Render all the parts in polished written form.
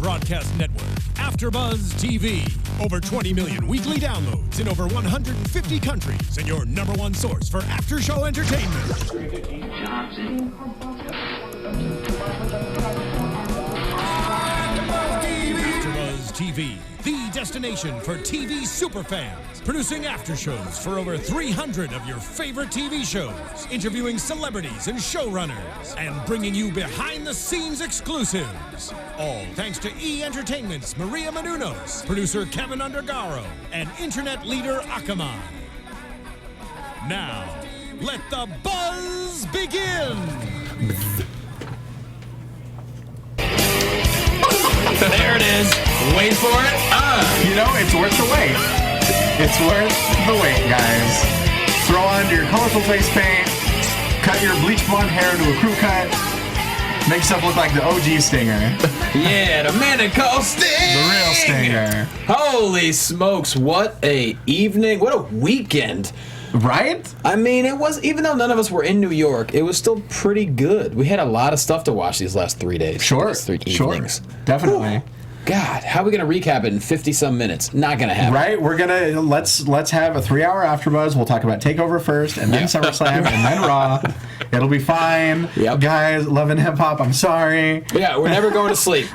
broadcast network, AFTERBUZZ TV. Over 20 million weekly downloads in over 150 countries, and your #1 source for after-show entertainment. AFTERBUZZ TV, the destination for TV superfans. Producing after shows for over 300 of your favorite TV shows, interviewing celebrities and showrunners, and bringing you behind-the-scenes exclusives. All thanks to E! Entertainment's Maria Menounos, producer Kevin Undergaro, and internet leader Akamai. Now, let the buzz begin! There it is. Wait for it. You know, it's worth the wait. It's worth the wait, guys. Throw on your colorful face paint, cut your bleach blonde hair to a crew cut, make yourself look like the OG Stinger. Yeah, the man that calls Sting. The real Stinger. Holy smokes, what a evening, what a weekend. Right? I mean, it was, even though none of us were in New York, it was still pretty good. We had a lot of stuff to watch these last 3 days. Sure. 3 evenings. Definitely. Whew. God, how are we going to recap it in 50-some minutes? Not going to happen. Right? We're going to, let's have a 3-hour AfterBuzz. We'll talk about TakeOver first, and then SummerSlam, and then Raw. It'll be fine. Yep. Guys, Love and Hip Hop, I'm sorry. Yeah, we're never going to sleep.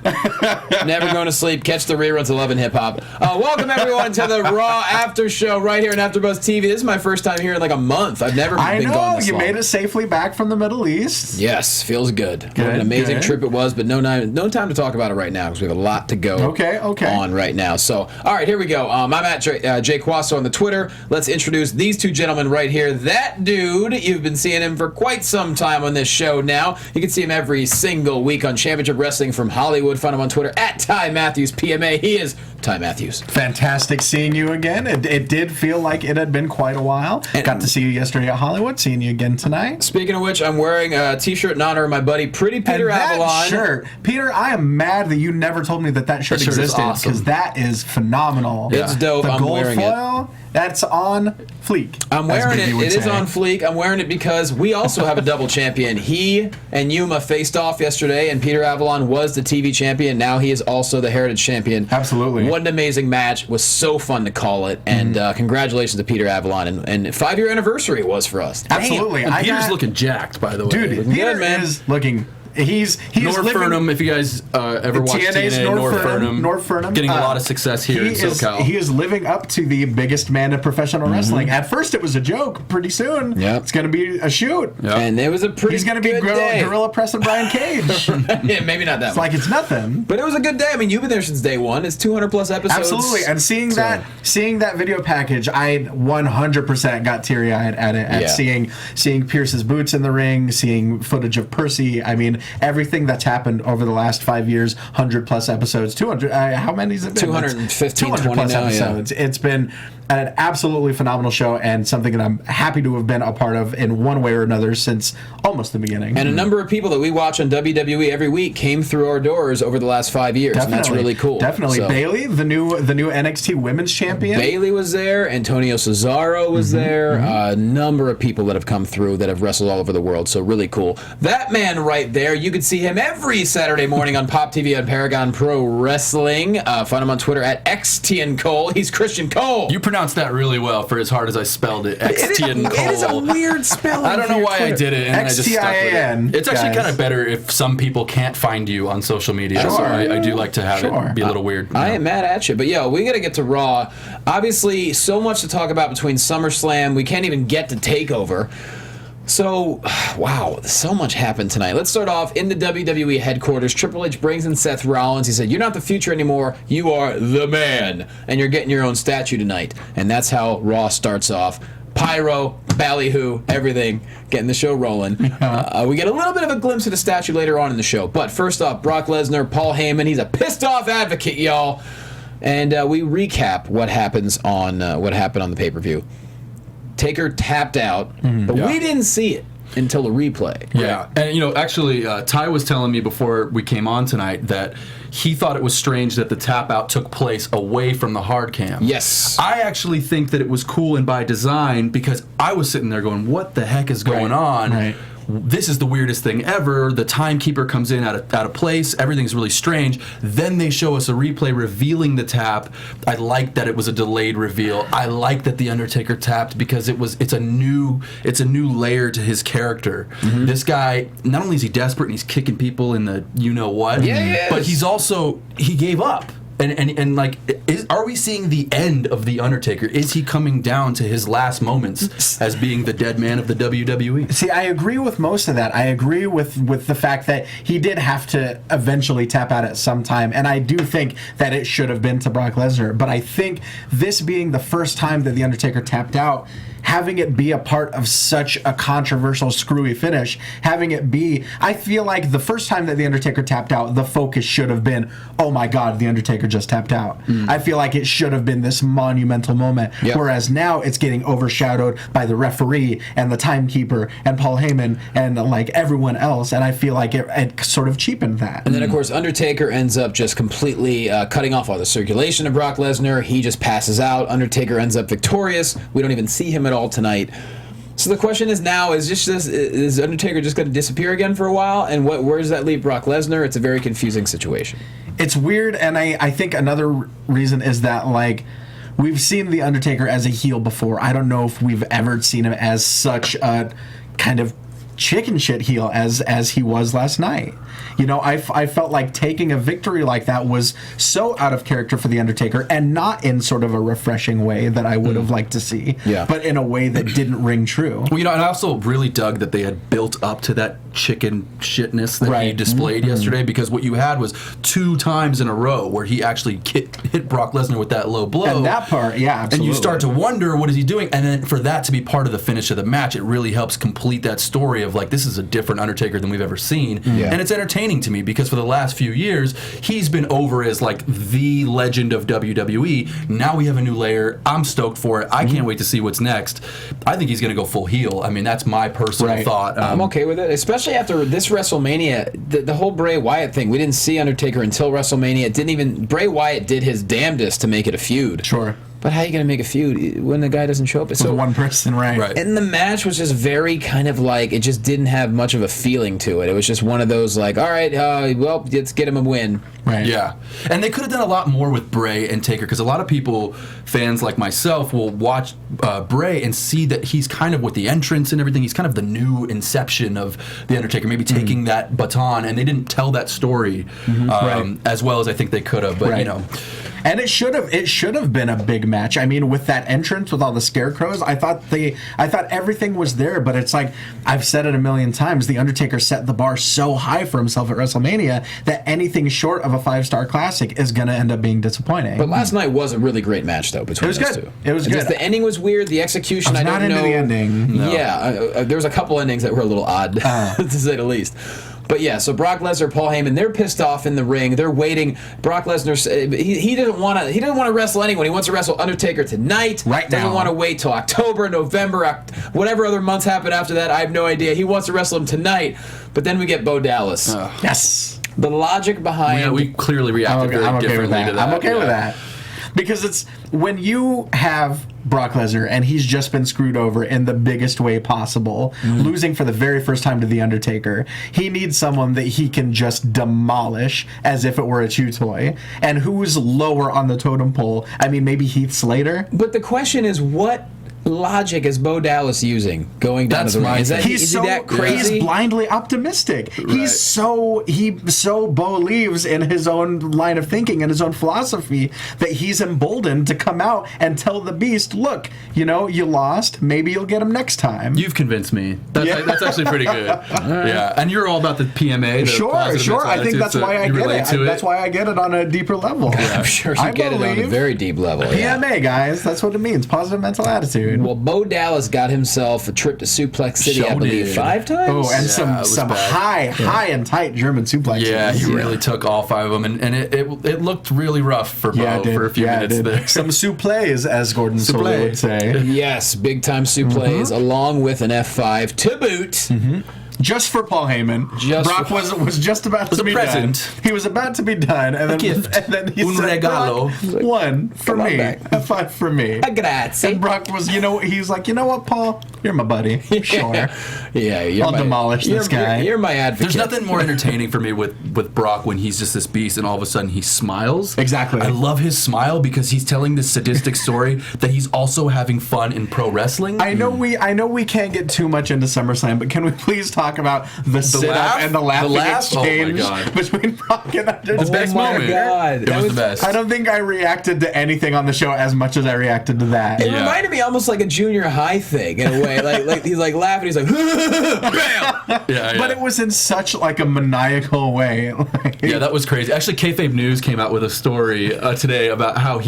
Never going to sleep. Catch the reruns of Love and Hip Hop. Welcome, everyone, to the Raw After Show right here on AfterBuzz TV. This is my first time here in like a month. I've never been gone this long. You made it safely back from the Middle East. Yes, feels good. What an amazing trip it was, but no time to talk about it right now because we have a lot to go on right now. So, all right, here we go. I'm at Jay Quasto on the Twitter. Let's introduce these two gentlemen right here. That dude, you've been seeing him for quite some time on this show now. You can see him every single week on Championship Wrestling from Hollywood. Find him on Twitter at Ty Matthews PMA. He is Ty Matthews. Fantastic seeing you again. It did feel like it had been quite a while. Got to see you yesterday at Hollywood. Seeing you again tonight. Speaking of which, I'm wearing a T-shirt in honor of my buddy Pretty Peter Avalon. That shirt, Peter, I am mad that you never told me that shirt existed because that is phenomenal. It's dope. The I'm gold wearing foil, that's on fleek. I'm wearing it. It is on fleek. I'm wearing it because we also have a double champion. He and Yuma faced off yesterday, and Peter Avalon was the TV champion. Now he is also the Heritage champion. Absolutely. What an amazing match. It was so fun to call it. And congratulations to Peter Avalon. And 5-year anniversary it was for us. Absolutely. And Peter's looking jacked, by the way. Dude, Peter is looking... He's North Fernum, if you guys ever watch TNA, North Fernum, getting a lot of success here in SoCal. He is living up to the biggest man in professional wrestling. At first, it was a joke. Pretty soon, it's going to be a shoot. Yep. And it was a pretty. He's going to be gorilla pressing Brian Cage. Yeah, maybe not that. It's like it's nothing. But it was a good day. I mean, you've been there since day one. It's 200+ episodes. Absolutely. And seeing that video package, I 100% got teary eyed at it. At seeing Pierce's boots in the ring, seeing footage of Percy. I mean, everything that's happened over the last 5 years, 100+ episodes, 200. How many has it been? 215, 200+ 20 now, episodes. Yeah. It's been an absolutely phenomenal show and something that I'm happy to have been a part of in one way or another since almost the beginning. And a number of people that we watch on WWE every week came through our doors over the last 5 years. Definitely. And that's really cool. Definitely. So, Bayley, the new NXT Women's Champion. Bayley was there. Antonio Cesaro was there. A number of people that have come through that have wrestled all over the world. So really cool. That man right there, you could see him every Saturday morning on Pop TV on Paragon Pro Wrestling. Find him on Twitter at XTN Cole. He's Christian Cole. You pronounced that really well for as hard as I spelled it. XTN Cole. It is a weird spelling. I don't know why I did it, and I just stuck with it. It's actually kind of better if some people can't find you on social media. Sure. So I do like to have it be a little weird. I ain't mad at you, but we got to get to Raw. Obviously, so much to talk about between SummerSlam. We can't even get to TakeOver. So, wow, so much happened tonight. Let's start off in the WWE headquarters. Triple H brings in Seth Rollins. He said, "You're not the future anymore. You are the man. And you're getting your own statue tonight." And that's how Raw starts off. Pyro, ballyhoo, everything, getting the show rolling. We get a little bit of a glimpse of the statue later on in the show. But first off, Brock Lesnar, Paul Heyman. He's a pissed-off advocate, y'all. And we recap what happened on the pay-per-view. Taker tapped out, but we didn't see it until the replay. Yeah, and actually, Ty was telling me before we came on tonight that he thought it was strange that the tap out took place away from the hard cam. Yes. I actually think that it was cool and by design because I was sitting there going, what the heck is going on? Right. this is the weirdest thing ever. The timekeeper comes in out of place. Everything's really strange. Then they show us a replay revealing the tap. I like that it was a delayed reveal. I like that the Undertaker tapped because it's a new layer to his character. This guy, not only is he desperate and he's kicking people in the you-know-what, but he gave up. And like, are we seeing the end of The Undertaker? Is he coming down to his last moments as being the dead man of the WWE? See, I agree with most of that. I agree with the fact that he did have to eventually tap out at some time, and I do think that it should have been to Brock Lesnar. But I think this being the first time that The Undertaker tapped out, having it be a part of such a controversial, screwy finish, having it be, I feel like the first time that The Undertaker tapped out, the focus should have been, oh my God, The Undertaker just tapped out. I feel like it should have been this monumental moment, whereas now it's getting overshadowed by the referee and the timekeeper and Paul Heyman and like everyone else, and I feel like it sort of cheapened that. And then, of course, Undertaker ends up just completely cutting off all the circulation of Brock Lesnar. He just passes out. Undertaker ends up victorious. We don't even see him at all tonight. So the question is now, is Undertaker just going to disappear again for a while? And where does that leave Brock Lesnar? It's a very confusing situation. It's weird, and I think another reason is that, like, we've seen The Undertaker as a heel before. I don't know if we've ever seen him as such a kind of chicken shit heel as he was last night. I felt like taking a victory like that was so out of character for The Undertaker, and not in sort of a refreshing way that I would have liked to see, but in a way that didn't ring true. Well, and I also really dug that they had built up to that chicken shitness that he displayed yesterday, because what you had was 2 times in a row where he actually hit Brock Lesnar with that low blow. And that part, absolutely. And you start to wonder, what is he doing? And then for that to be part of the finish of the match, it really helps complete that story of, like, this is a different Undertaker than we've ever seen. And it's entertaining to me, because for the last few years, he's been over as, like, the legend of WWE. Now we have a new layer. I'm stoked for it. I can't wait to see what's next. I think he's going to go full heel. I mean, that's my personal thought. I'm okay with it, especially after this WrestleMania, the whole Bray Wyatt thing. We didn't see Undertaker until WrestleMania. Bray Wyatt did his damnedest to make it a feud. Sure. But how are you going to make a feud when the guy doesn't show up? So one person, right. And the match was just very kind of like, it just didn't have much of a feeling to it. It was just one of those like, all right, well, let's get him a win. Right. Yeah. And they could have done a lot more with Bray and Taker, because a lot of people, fans like myself, will watch Bray and see that he's kind of with the entrance and everything. He's kind of the new inception of The Undertaker, maybe taking that baton, and they didn't tell that story as well as I think they could have. But, And it should have been a big match. I mean, with that entrance with all the scarecrows, I thought everything was there, but it's like, I've said it a million times, The Undertaker set the bar so high for himself at WrestleMania that anything short of a 5-star classic is going to end up being disappointing. But last night was a really great match, though, between those two. It was good. Just the ending was weird. The execution, I don't know. Not into the ending. No. Yeah, there was a couple endings that were a little odd, to say the least. But yeah, so Brock Lesnar, Paul Heyman, they're pissed off in the ring. They're waiting. Brock Lesnar, he doesn't want to wrestle anyone. He wants to wrestle Undertaker tonight. Right now. Doesn't want to wait till October, November, whatever other months happen after that. I have no idea. He wants to wrestle him tonight. But then we get Bo Dallas. Yes. The logic behind. We clearly reacted very differently to that. I'm okay with that. Because it's when you have Brock Lesnar and he's just been screwed over in the biggest way possible, losing for the very first time to The Undertaker, he needs someone that he can just demolish as if it were a chew toy. And who's lower on the totem pole? I mean, maybe Heath Slater? But the question is, what logic is Bo Dallas using going down to the ring? Is he that crazy? He's blindly optimistic. Right. He so believes in his own line of thinking and his own philosophy that he's emboldened to come out and tell the Beast, look, you lost. Maybe you'll get him next time. You've convinced me. That's actually pretty good. Yeah, and you're all about the PMA. Sure. I think that's why I get it. That's why I get it on a deeper level. Yeah. I'm sure you get it on a very deep level. PMA, guys. That's what it means. Positive mental attitude. Well, Bo Dallas got himself a trip to Suplex City, I believe, 5 times. Oh, and some high and tight German suplexes. Yeah, he really took all 5 of them, and it looked really rough for Bo for a few minutes there. Some suplees, as Gordon Solie would say. Yes, big time suplees, along with an F5 to boot. just for Paul Heyman. Brock was just about to be done. He was about to be done, and then he said, regalo. Brock, one for me, a 5 for me. Grazie. And Brock was, he's like, you know what, Paul? You're my buddy. Sure. Yeah, I'll demolish this guy. You're my advocate. There's nothing more entertaining for me with Brock when he's just this beast and all of a sudden he smiles. Exactly. I love his smile because he's telling this sadistic story that he's also having fun in pro wrestling. I know we can't get too much into SummerSlam, but can we please talk about the sit-up and the laughing exchange between Brock and Undertaker? The best moment. God. It was the best. I don't think I reacted to anything on the show as much as I reacted to that. It reminded me almost like a junior high thing in a way. Like he's like laughing, he's like, bam! Yeah. But it was in such like a maniacal way. Yeah, that was crazy. Actually, Kayfabe News came out with a story today about how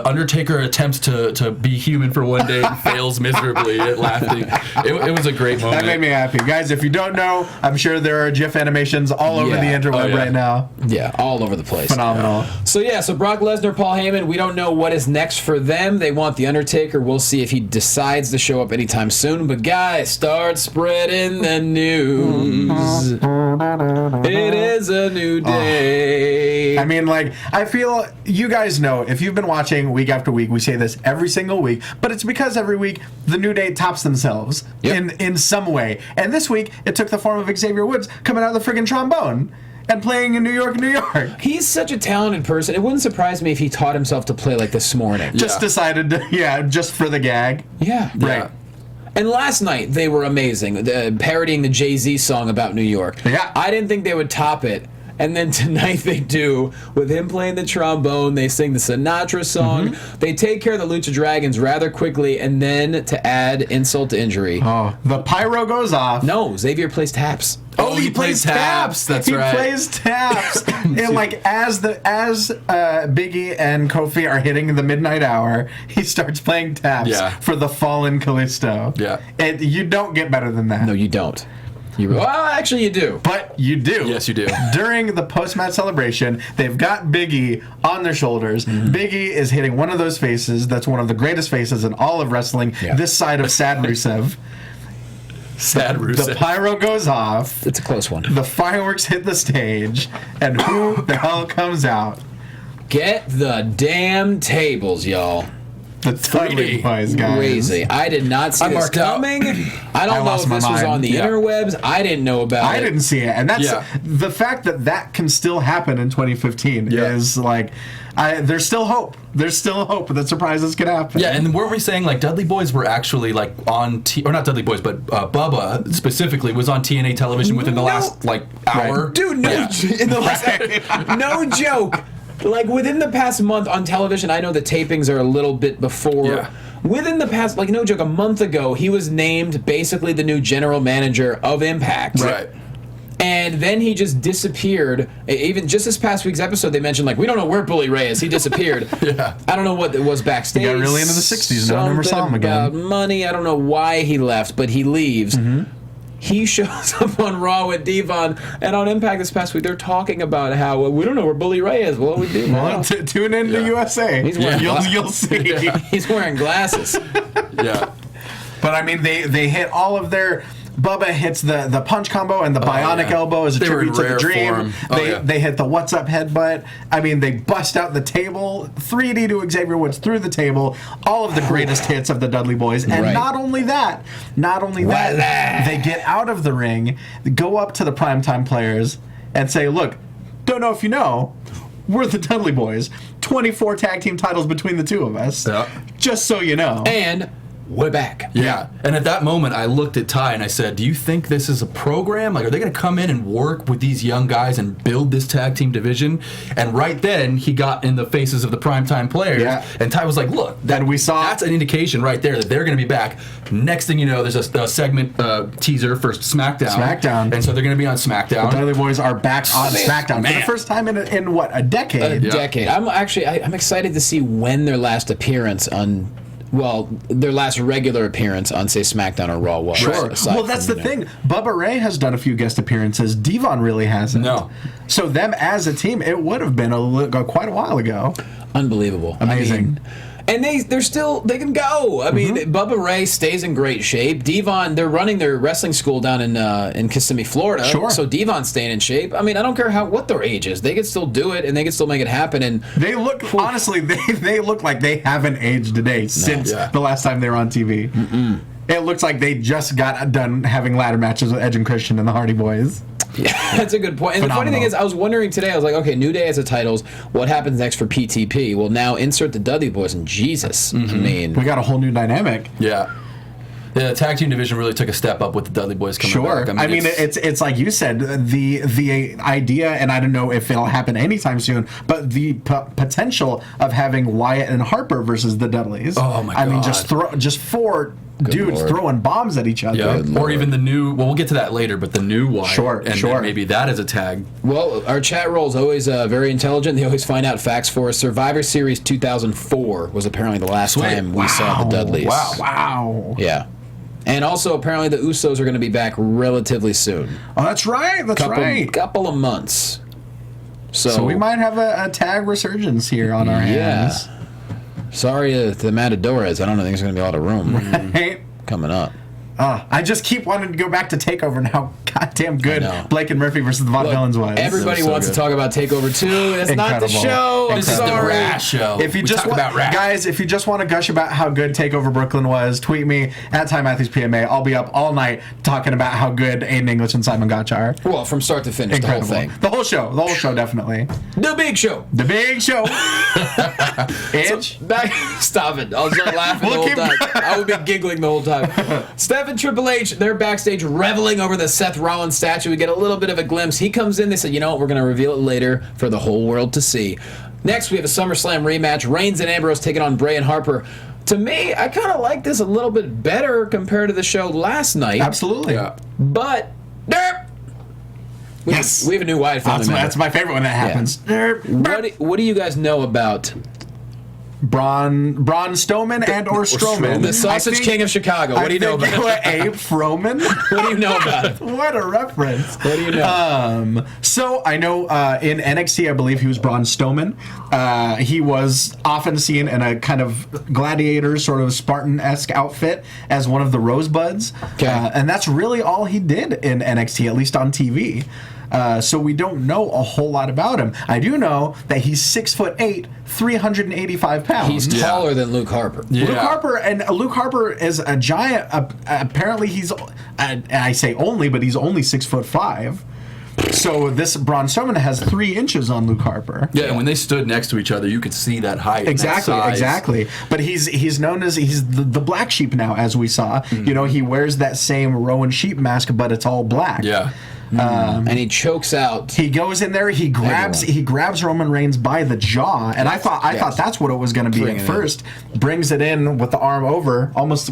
Undertaker attempts to be human for one day and fails miserably at laughing. It was a great moment. That made me happy. Guys, if you don't know, I'm sure there are GIF animations all over the interweb right now. Yeah, all over the place. Phenomenal. So Brock Lesnar, Paul Heyman, we don't know what is next for them. They want The Undertaker. We'll see if he decides to show up anytime soon. But guys, start spreading the news. It is a new day. I mean, I feel you guys know, if you've been watching week after week, we say this every single week, but it's because every week the New Day tops themselves in some way. And this week, it took the form of Xavier Woods coming out of the friggin' trombone and playing in New York, New York. He's such a talented person. It wouldn't surprise me if he taught himself to play like this morning. Just decided to, just for the gag. Yeah. Right. And last night, they were amazing, parodying the Jay-Z song about New York. Yeah. I didn't think they would top it. And then tonight they do, with him playing the trombone. They sing the Sinatra song. They take care of the Lucha Dragons rather quickly, and then to add insult to injury. Oh, the pyro goes off. No, Xavier plays taps. Oh, he plays taps. That's right. He plays taps. And as Biggie and Kofi are hitting the midnight hour, he starts playing taps for the fallen Kalisto. Yeah. And you don't get better than that. No, you don't. Well, actually, you do. But you do. Yes, you do. During the post-match celebration, they've got Biggie on their shoulders. Biggie is hitting one of those faces that's one of the greatest faces in all of wrestling, this side of Sad Rusev. Sad Rusev. The pyro goes off. It's a close one. The fireworks hit the stage. And who the hell comes out? Get the damn tables, y'all. The Dudley Boys, guys. Crazy. I did not see this coming. I don't know if this was on the interwebs. I didn't know about it. I didn't see it. And that's the fact that can still happen in 2015 is there's still hope. There's still hope that surprises can happen. Yeah, and weren't we saying Dudley Boys were actually on or not Dudley Boys, but Bubba specifically was on TNA television within the last hour? Right. Dude, no, in the last no joke. Within the past month on television, I know the tapings are a little bit before. Yeah. Within the past, no joke, a month ago, he was named basically the new general manager of Impact. Right. And then he just disappeared. Even just this past week's episode, they mentioned, we don't know where Bully Ray is. He disappeared. I don't know what it was backstage. He got really into the 60s and I never saw him again. About money. I don't know why he left, but he leaves. He shows up on Raw with Devon, and on Impact this past week, they're talking about how we don't know where Bully Ray is. Well, we do now. Well, tune in to USA. He's wearing you'll see. He's wearing glasses. Yeah. But, I mean, they hit all of their... Bubba hits the punch combo and the bionic elbow as a tribute to the Dream. They hit the what's up headbutt. I mean, they bust out the table. 3D to Xavier Woods through the table. All of the greatest hits of the Dudley Boys. And not only that, they get out of the ring, go up to the primetime players, and say, look, don't know if you know, we're the Dudley Boys. 24 tag team titles between the two of us. Just so you know. And... we're back. Yeah. And at that moment, I looked at Ty and I said, do you think this is a program? Are they going to come in and work with these young guys and build this tag team division? And right then, he got in the faces of the primetime players. Yeah. And Ty was like, look, that's an indication right there that they're going to be back. Next thing you know, there's a segment teaser for SmackDown. And so they're going to be on SmackDown. The Dudley Boys are back on SmackDown for the first time in what, a decade? A decade. I'm excited to see when their last appearance on... well, their last regular appearance on, say, SmackDown or Raw was. Sure. Well, that's the thing. Bubba Ray has done a few guest appearances. Devon really hasn't. No. So them as a team, it would have been quite a while ago. Unbelievable. Amazing. And they can go. I mean, Bubba Ray stays in great shape. Devon, they're running their wrestling school down in Kissimmee, Florida. Sure. So Devon's staying in shape. I mean, I don't care what their age is. They can still do it, and they can still make it happen. And they look, honestly, they look like they haven't aged a day since the last time they were on TV. It looks like they just got done having ladder matches with Edge and Christian and the Hardy Boys. Yeah, that's a good point. And the funny thing is, I was wondering today, I was like, okay, New Day has the titles. What happens next for PTP? Well, now insert the Dudley Boys, and Jesus. I mean, we got a whole new dynamic. Yeah. The tag team division really took a step up with the Dudley Boys coming back. I mean, it's like you said, the idea, and I don't know if it'll happen anytime soon, but the potential of having Wyatt and Harper versus the Dudleys. Oh my God! I mean, just four dudes throwing bombs at each other. Yeah. Or even the new. Well, we'll get to that later, but the new Wyatt. Sure. Then maybe that is a tag. Well, our chat roll is always very intelligent. They always find out facts for us. Survivor Series 2004 was apparently the last time we saw the Dudleys. Wow. Yeah. And also, apparently, the Usos are going to be back relatively soon. Oh, that's right. Couple of months. So we might have a tag resurgence here on our hands. Sorry to the Matadores. I don't think there's going to be a lot of room coming up. I just keep wanting to go back to TakeOver and how goddamn good Blake and Murphy versus the Vaudevillains was. Everybody wants to talk about TakeOver 2. That's not the show. I'm This is the Raw show. If you just guys, if you just want to gush about how good TakeOver Brooklyn was, tweet me at Ty Matthews PMA. I'll be up all night talking about how good Aiden English and Simon Gotch are. Well, from start to finish, Incredible. the whole thing. The whole show, definitely. The big show. The big show. Itch. Stop it. I'll start laughing the whole time. I will be giggling the whole time. Steph and Triple H, they're backstage reveling over the Seth Rollins statue. We get a little bit of a glimpse. He comes in. They said, you know what? We're going to reveal it later for the whole world to see. Next, we have a SummerSlam rematch. Reigns and Ambrose taking on Bray and Harper. To me, I kind of like this a little bit better compared to the show last night. Absolutely. Yeah. But, we have a new Wyatt family member. That's my favorite when that happens. What do you guys know about Braun Strowman and or Strowman? the Sausage King of Chicago? What do you know about it? Abe Froman? What do you know about it? What a reference. What do you know? So I know in NXT, I believe he was Braun Strowman. He was often seen in a kind of gladiator, sort of Spartan-esque outfit as one of the Rosebuds. Okay. And that's really all he did in NXT, at least on TV. So we don't know a whole lot about him. I do know that he's 6'8", 385 pounds. He's taller than Luke Harper. Yeah. Luke Harper is a giant. Apparently, he's. I say only, but he's only 6'5". So this Braun Strowman has 3 inches on Luke Harper. Yeah, and when they stood next to each other, you could see that height. Exactly. But he's known as the black sheep now, as we saw. You know, he wears that same Rowan sheep mask, but it's all black. Yeah. And he chokes out. He goes in there. He grabs Roman Reigns by the jaw, and I thought that's what it was going to be at first. Brings it in with the arm over, almost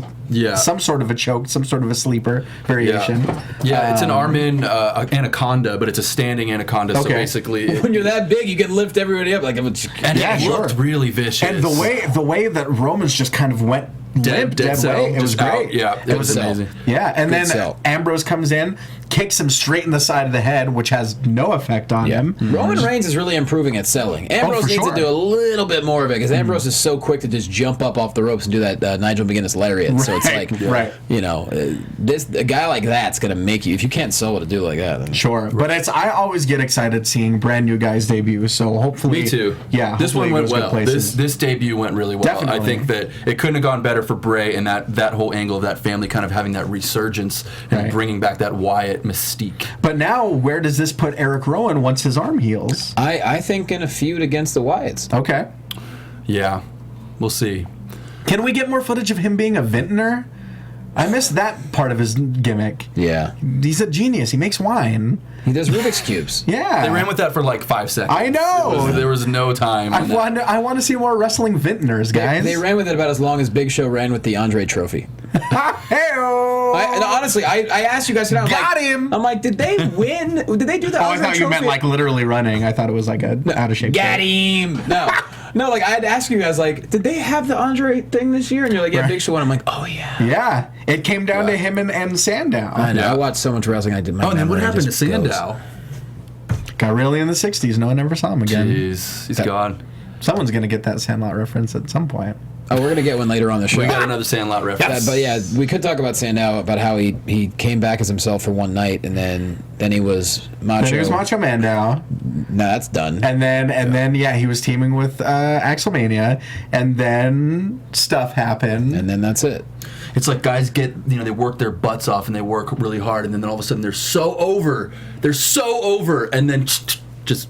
some sort of a choke, some sort of a sleeper variation. Yeah, it's an arm in anaconda, but it's a standing anaconda. So basically, when you're that big, you can lift everybody up it looked really vicious. And the way that Roman's just kind of went dead way. It was great. Yeah, it was amazing. Yeah, and then Ambrose comes in, kicks him straight in the side of the head, which has no effect on him. Roman Reigns is really improving at selling. Ambrose needs to do a little bit more of it, because Ambrose is so quick to just jump up off the ropes and do that Nigel McGuinness lariat. So it's like, you know, a guy like that's going to make you, if you can't sell what to do like that. Then. Sure, but I always get excited seeing brand new guys debut, so hopefully. Me too. Yeah. This one went well. This debut went really well. Definitely. I think that it couldn't have gone better for Bray, and that whole angle of that family kind of having that resurgence and bringing back that Wyatt mystique. But now, where does this put Eric Rowan once his arm heals? I think in a feud against the Wyatts. Okay. Yeah, we'll see. Can we get more footage of him being a vintner? I missed that part of his gimmick. Yeah. He's a genius. He makes wine. He does Rubik's Cubes. Yeah. They ran with that for like 5 seconds. I know. There was no time. I want to see more wrestling vintners, guys. They ran with it about as long as Big Show ran with the Andre Trophy. Hey-o! Honestly, I asked you guys today. I'm like, did they win? Did they do the Andre Trophy? I thought you meant like literally running. I thought it was like a out of shape. Got him! No, like I had to ask you guys, like, did they have the Andre thing this year? And you're like, yeah, Big Show won. I'm like, oh yeah. Yeah, it came down to him and Sandow. I know. I watched so much wrestling. I did my. Oh, and then what happened to Sandow? Got really in the '60s. No one ever saw him again. Jeez, he's gone. Someone's gonna get that Sandlot reference at some point. Oh, we're going to get one later on the show. We got another Sandlot reference. But yeah, we could talk about Sandow, about how he came back as himself for one night, and then he was Macho. Then he was Macho Man now. No, that's done. And then he was teaming with Axelmania, and then stuff happened. And then that's it. It's like guys get, they work their butts off and they work really hard, and then all of a sudden they're so over, and then just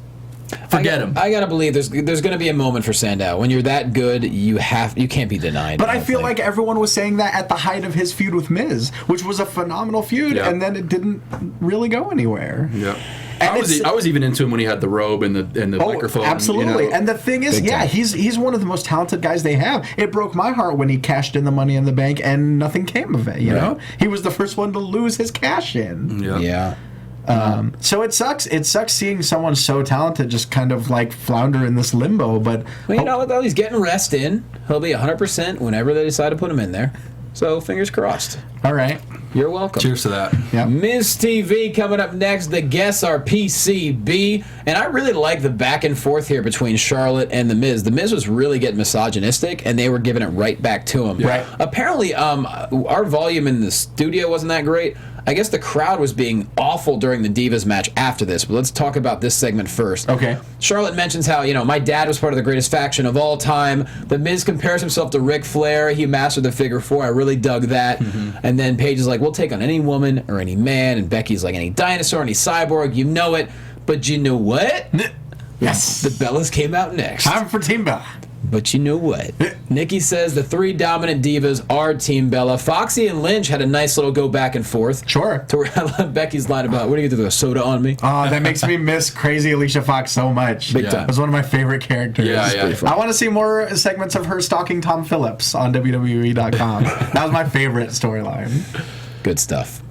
forget them. I gotta believe there's going to be a moment for Sandow when you're that good. You can't be denied. But I feel like everyone was saying that at the height of his feud with Miz, which was a phenomenal feud, and then it didn't really go anywhere. Yeah. I was even into him when he had the robe and the microphone. Absolutely. And the thing is, he's one of the most talented guys they have. It broke my heart when he cashed in the Money in the Bank and nothing came of it. You know, he was the first one to lose his cash in. Yeah. So it sucks. It sucks seeing someone so talented just kind of like flounder in this limbo. But you know what though? He's getting rest in. He'll be 100% whenever they decide to put him in there. So fingers crossed. All right. You're welcome. Cheers to that. Yep. Miz TV coming up next. The guests are PCB. And I really like the back and forth here between Charlotte and The Miz. The Miz was really getting misogynistic, and they were giving it right back to him. Right. Apparently, our volume in the studio wasn't that great. I guess the crowd was being awful during the Divas match after this, but let's talk about this segment first. Okay. Charlotte mentions how, my dad was part of the greatest faction of all time. The Miz compares himself to Ric Flair. He mastered the figure four. I really dug that. Mm-hmm. And then Paige is like, we'll take on any woman or any man. And Becky's like, any dinosaur, any cyborg, you know it. But you know what? Yes. The Bellas came out next. Time for Team Bella. But you know what? Nikki says the three dominant divas are Team Bella. Foxy and Lynch had a nice little go back and forth. Sure. To where I love Becky's line about, what are you going to do, throw a soda on me? Oh, that makes me miss crazy Alicia Fox so much. Big time. It was one of my favorite characters. Yeah. I want to see more segments of her stalking Tom Phillips on WWE.com. That was my favorite storyline. Good stuff.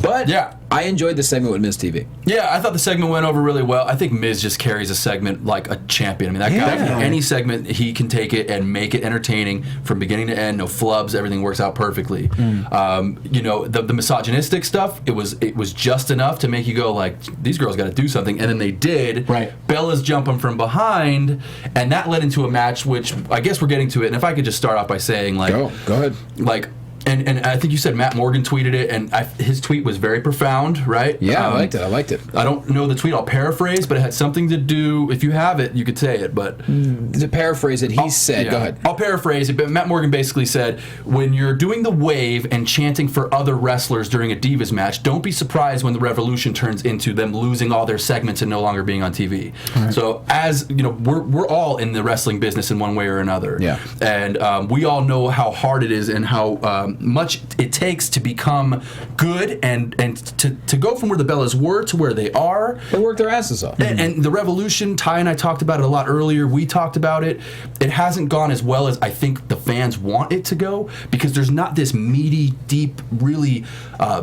But yeah, I enjoyed the segment with Miz TV. Yeah, I thought the segment went over really well. I think Miz just carries a segment like a champion. I mean, that guy, definitely. any segment, he can take it and make it entertaining from beginning to end. No flubs, everything works out perfectly. The misogynistic stuff, it was just enough to make you go like, these girls got to do something, and then they did. Right. Bella's jumping from behind, and that led into a match, which I guess we're getting to it. And if I could just start off by saying, like, Go ahead. Like. And I think you said Matt Morgan tweeted it, and his tweet was very profound, right? Yeah, I liked it. I don't know the tweet. I'll paraphrase, but it had something to do. If you have it, you could say it. But to paraphrase it, he said, "Go ahead." I'll paraphrase it. But Matt Morgan basically said, when you're doing the wave and chanting for other wrestlers during a Divas match, don't be surprised when the Revolution turns into them losing all their segments and no longer being on TV. Right. So as you know, we're all in the wrestling business in one way or another. Yeah. And we all know how hard it is and how much it takes to become good and to go from where the Bellas were to where they are. They work their asses off. And the Revolution, Ty and I talked about it a lot earlier. We talked about it. It hasn't gone as well as I think the fans want it to go because there's not this meaty, deep, really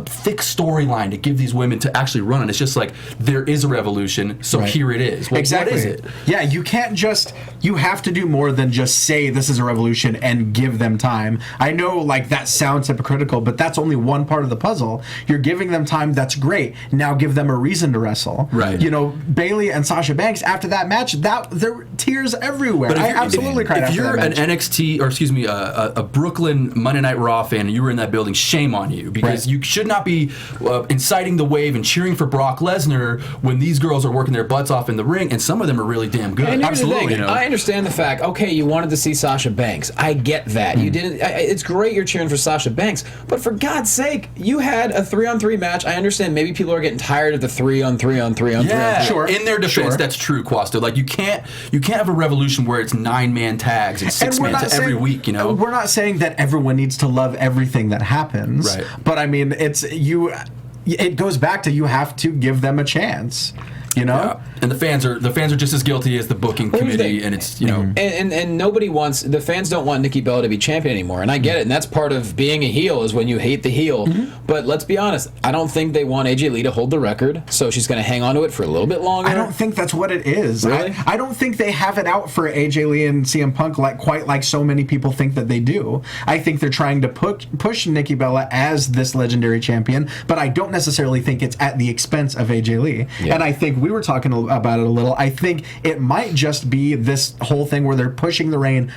thick storyline to give these women to actually run on. It's just like, there is a Revolution, so here it is. Well, exactly. What is it? Yeah, you have to do more than just say this is a Revolution and give them time. I know, like, that sounds hypocritical, but that's only one part of the puzzle. You're giving them time, that's great. Now give them a reason to wrestle. Right. Bayley and Sasha Banks, after that match, there were tears everywhere. I absolutely cried after that match. If you're an NXT, or excuse me, a Brooklyn Monday Night Raw fan, and you were in that building, shame on you, because you should not be inciting the wave and cheering for Brock Lesnar when these girls are working their butts off in the ring, and some of them are really damn good. And absolutely. I understand the fact, okay, you wanted to see Sasha Banks. I get that. You didn't. It's great you're cheering for Sasha Banks, but for God's sake, you had a 3-on-3 match. I understand maybe people are getting tired of the 3-on-3-on-3-on-3. Yeah, sure. In their defense, that's true, Quasto. Like, you can't have a Revolution where it's 9-man tags and 6-man every week. We're not saying that everyone needs to love everything that happens. Right. But I mean, it goes back to you have to give them a chance. Yeah. And the fans are just as guilty as the booking committee, and it's and nobody wants, the fans don't want Nikki Bella to be champion anymore, and I get it, and that's part of being a heel is when you hate the heel. But let's be honest, I don't think they want AJ Lee to hold the record, so she's going to hang on to it for a little bit longer. I don't think that's what it is. Really? I don't think they have it out for AJ Lee and CM Punk quite like so many people think that they do. I think they're trying to push Nikki Bella as this legendary champion, but I don't necessarily think it's at the expense of AJ Lee. Yeah. And I think we were talking about it a little, I think it might just be this whole thing where they're pushing the reign,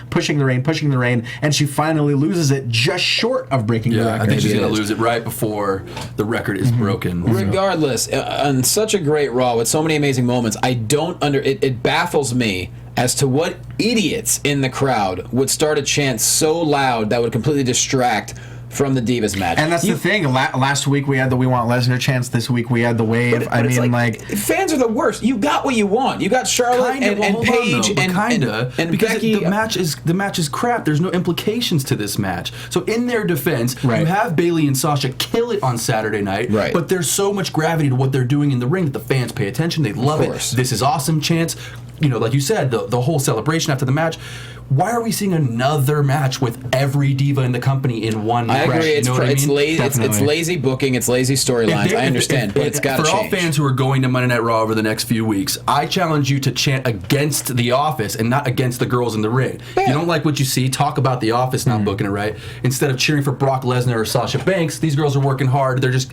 and she finally loses it just short of breaking the record. I think she's going to lose it right before the record is broken. Regardless, on such a great Raw with so many amazing moments, it baffles me as to what idiots in the crowd would start a chant so loud that would completely distract from the Divas match. And that's the thing. Last week we had the We Want Lesnar chants. This week we had the Wave. But fans are the worst. You got what you want. You got Charlotte and Paige and because Becky. The match is crap. There's no implications to this match. So in their defense, you have Bayley and Sasha kill it on Saturday night. Right. But there's so much gravity to what they're doing in the ring that the fans pay attention. They love it. This is awesome chants. Like you said, the whole celebration after the match. Why are we seeing another match with every diva in the company in one match? I agree. It's lazy booking. It's lazy storylines. I understand, but it's got to change. For all fans who are going to Monday Night Raw over the next few weeks, I challenge you to chant against The Office and not against the girls in the ring. Yeah. If you don't like what you see, talk about The Office not booking it right. Instead of cheering for Brock Lesnar or Sasha Banks, these girls are working hard. They're just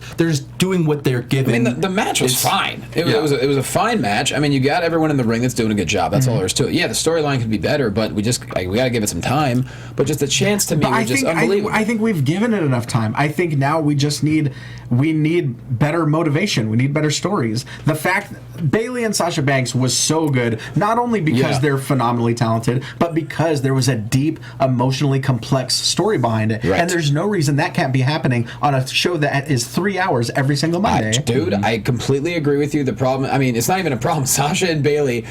doing what they're given. I mean, the match was fine. It was a fine match. I mean, you got everyone in the ring that's doing a good job. That's all there is to it. Yeah, the storyline could be better, but we got to give it some time. But just the chance to me was just unbelievable. I think we've given it enough time. I think now we just need better motivation. We need better stories. The fact Bayley and Sasha Banks was so good, not only because they're phenomenally talented, but because there was a deep, emotionally complex story behind it. Right. And there's no reason that can't be happening on a show that is 3 hours every single Monday. Dude, I completely agree with you. The problem, I mean, it's not even a problem. Sasha and Bayley,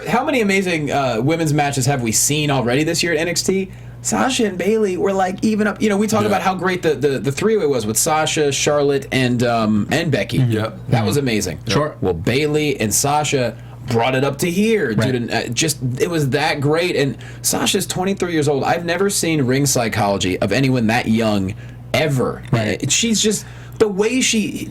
how many amazing women's matches have we seen already this year at NXT? Sasha and Bayley were like even up. We talk about how great the three-way was with Sasha, Charlotte, and Becky. Yep. That was amazing. Sure. Well, Bayley and Sasha brought it up to here, dude. And it was that great. And Sasha's 23 years old. I've never seen ring psychology of anyone that young ever. Right. She's just. The way she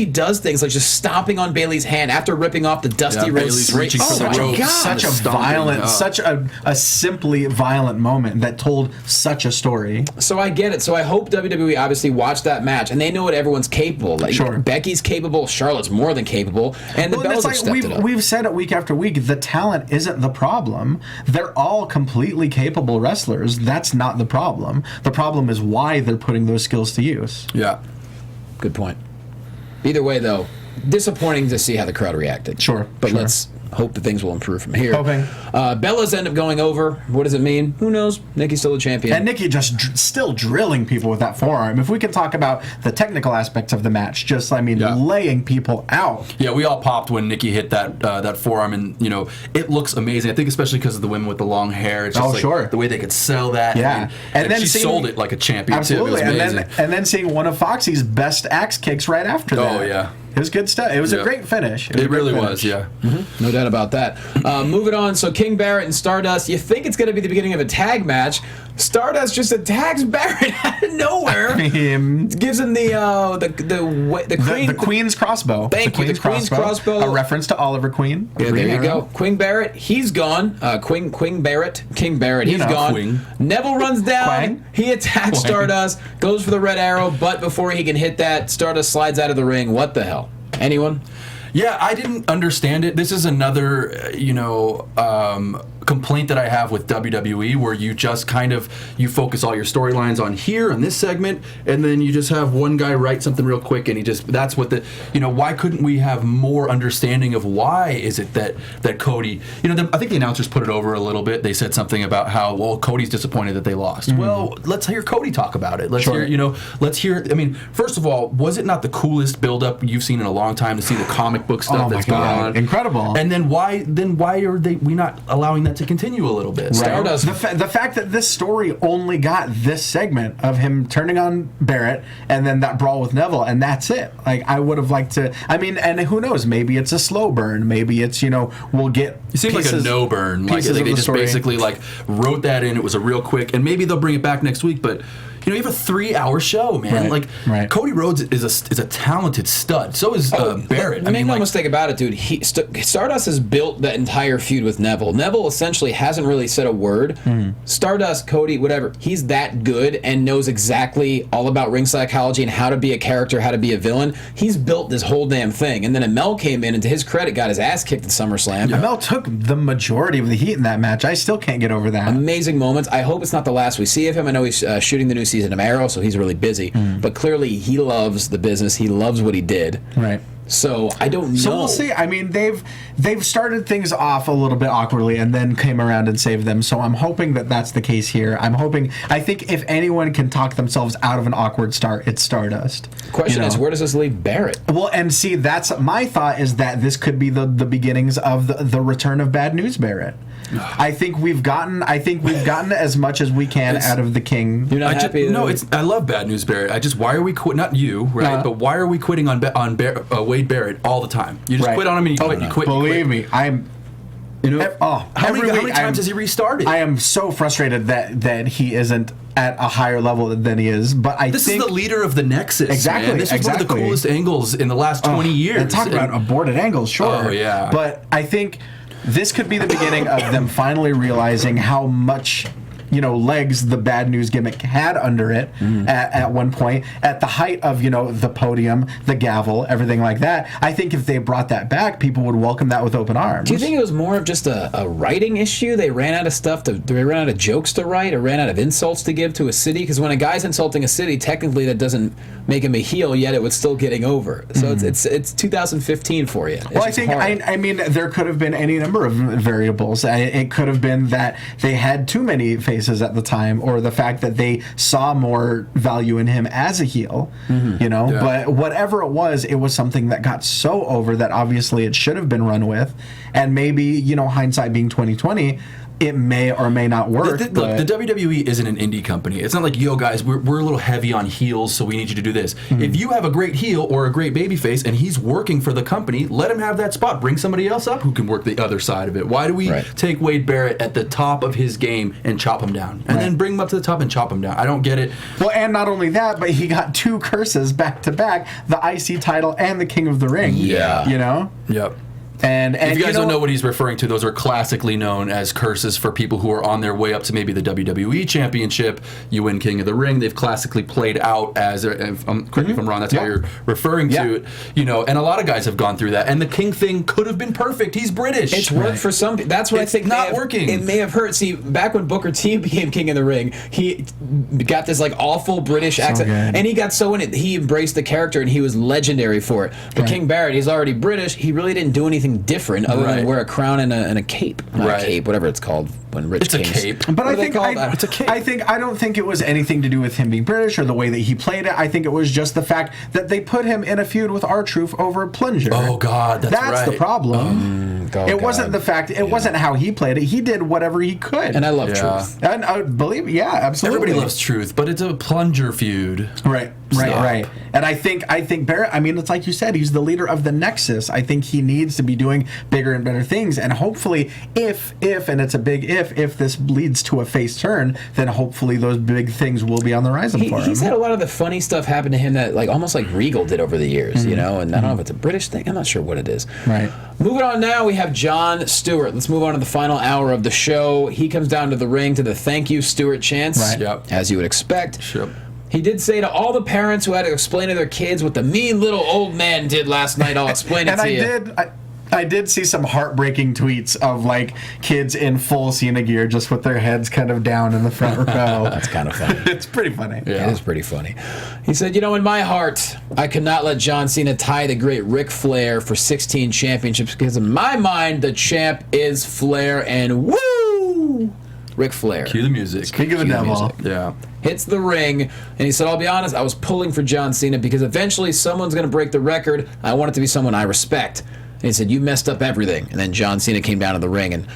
does things, like just stomping on Bayley's hand after ripping off the Dusty Rhodes reaching for the rope. Such a violent, such a simply violent moment that told such a story. So I get it. So I hope WWE obviously watched that match and they know what everyone's capable. Like Becky's capable, Charlotte's more than capable, and the Bellas have stepped it up. We've said it week after week. The talent isn't the problem. They're all completely capable wrestlers. That's not the problem. The problem is why they're putting those skills to use. Yeah. Good point. Either way, though, disappointing to see how the crowd reacted. Sure. But let's hope that things will improve from here. Hoping. Bellas end up going over. What does it mean? Who knows? Nikki's still the champion. And Nikki just still drilling people with that forearm. If we can talk about the technical aspects of the match, laying people out. Yeah, we all popped when Nikki hit that forearm, and it looks amazing. I think especially because of the women with the long hair. It's just the way they could sell that. Yeah, and then she sold it like a champion. Absolutely, too. It was amazing. and then seeing one of Foxy's best axe kicks right after that. Oh yeah. It was good stuff. It was a great finish. It really was, yeah. Mm-hmm. No doubt about that. Moving on, so King Barrett and Stardust, you think it's going to be the beginning of a tag match. Stardust just attacks Barrett out of nowhere. Gives him the Queen's crossbow. Thank you, the Queen's crossbow. A reference to Oliver Queen. Yeah, there you go. Queen Barrett, he's gone. King Barrett, he's gone. Queen. Neville runs down. He attacks Stardust, goes for the red arrow, but before he can hit that, Stardust slides out of the ring. What the hell? Anyone? Yeah, I didn't understand it. This is another, complaint that I have with WWE, where you just you focus all your storylines on here on this segment, and then you just have one guy write something real quick, and that's what why couldn't we have more understanding of why is it that Cody, I think the announcers put it over a little bit. They said something about how, well, Cody's disappointed that they lost. Mm-hmm. Well, let's hear Cody talk about it. Let's hear, I mean, first of all, was it not the coolest build-up you've seen in a long time to see the comic book stuff that's going on? Incredible. And then why are we not allowing that to continue a little bit? Stardust. The fact that this story only got this segment of him turning on Barrett and then that brawl with Neville, and that's it. Like, I would have liked to. I mean, and who knows? Maybe it's a slow burn. Maybe it's we'll get. It seems like a no burn. Like they just basically wrote that in. It was a real quick, and maybe they'll bring it back next week, but. You have a 3-hour show, man. Right. Cody Rhodes is a talented stud. So is Barrett. Make no mistake about it, dude. Stardust has built that entire feud with Neville. Neville essentially hasn't really said a word. Stardust, Cody, whatever. He's that good and knows exactly all about ring psychology and how to be a character, how to be a villain. He's built this whole damn thing. And then Amell came in and, to his credit, got his ass kicked at SummerSlam. Amell took the majority of the heat in that match. I still can't get over that. Amazing moments. I hope it's not the last we see of him. I know he's shooting the new season of Arrow, so he's really busy. But clearly he loves the business. He loves what he did. Right. So I don't know. So we'll see. I mean, they've started things off a little bit awkwardly and then came around and saved them. So I'm hoping that that's the case here. I think if anyone can talk themselves out of an awkward start, it's Stardust. Question is, where does this leave Barrett? Well, and see, that's my thought, is that this could be the beginnings of the return of Bad News Barrett. I think we've gotten as much as we can out of the King. You're not happy? I love Bad News Barrett. Why are we quitting? Not you, right? But why are we quitting on Wade Barrett all the time? You just quit on him and you quit. Believe me, I'm. How many times has he restarted? I am so frustrated that he isn't at a higher level than he is. But this is the leader of the Nexus. Exactly. Man. This is one of the coolest angles in the last 20 years. And talk about aborted angles, sure. Oh yeah. But I think this could be the beginning of them finally realizing how much legs the Bad News gimmick had under it at one point, at the height of the podium, the gavel, everything like that. I think if they brought that back, people would welcome that with open arms. Do you think it was more of just a writing issue? They ran out of they ran out of jokes to write, or ran out of insults to give to a city? Because when a guy's insulting a city, technically that doesn't make him a heel, yet it was still getting over. So it's 2015 for you. Well, I mean, there could have been any number of variables. It could have been that they had too many faces at the time, or the fact that they saw more value in him as a heel, but whatever it was something that got so over that obviously it should have been run with, and maybe, hindsight being 2020, it may or may not work. Look, the WWE isn't an indie company. It's not like, yo, guys, we're a little heavy on heels, so we need you to do this. If you have a great heel or a great babyface and he's working for the company, let him have that spot. Bring somebody else up who can work the other side of it. Why do we take Wade Barrett at the top of his game and chop him down? And then bring him up to the top and chop him down? I don't get it. Well, and not only that, but he got 2 curses back to back, the IC title and the King of the Ring. Yeah. Yep. And if you guys don't know what he's referring to, those are classically known as curses for people who are on their way up to maybe the WWE Championship. You win King of the Ring. They've classically played out as, correct me if I'm wrong, that's how you're referring to it. And a lot of guys have gone through that. And the King thing could have been perfect. He's British. It's worked for some people. That's what I think. Not working. It may have hurt. See, back when Booker T became King of the Ring, he got this awful British accent, and he got so in it. He embraced the character, and he was legendary for it. But King Barrett, he's already British. He really didn't do anything different other than wear a crown and a cape. Not a cape, whatever it's called when rich kings. It's a cape. But it's a cape. I don't think it was anything to do with him being British or the way that he played it. I think it was just the fact that they put him in a feud with R-Truth over Plunger. Oh God, that's the problem. It wasn't the fact. It wasn't how he played it. He did whatever he could. And I love Truth. And I believe, absolutely. Everybody loves Truth, but it's a Plunger feud. Right. And I think Barrett, I mean, it's like you said, he's the leader of the Nexus. I think he needs to be doing bigger and better things. And hopefully, if and it's a big if this leads to a face turn, then hopefully those big things will be on the horizon for him. He's had a lot of the funny stuff happen to him that almost like Regal did over the years, and I don't know if it's a British thing. I'm not sure what it is. Right. Moving on now, we have Jon Stewart. Let's move on to the final hour of the show. He comes down to the ring to the thank you Stewart chants, as you would expect. Sure. He did say to all the parents who had to explain to their kids what the mean little old man did last night, I'll explain it to you. I did see some heartbreaking tweets of kids in full Cena gear just with their heads kind of down in the front row. That's kind of funny. It's pretty funny. Yeah. It is pretty funny. He said, in my heart, I could not let John Cena tie the great Ric Flair for 16 championships because in my mind, the champ is Flair and woo! Ric Flair. Cue the music. Speak of the devil. Yeah. Hits the ring, and he said, I'll be honest, I was pulling for John Cena because eventually someone's going to break the record. I want it to be someone I respect. And he said, you messed up everything. And then John Cena came down to the ring, and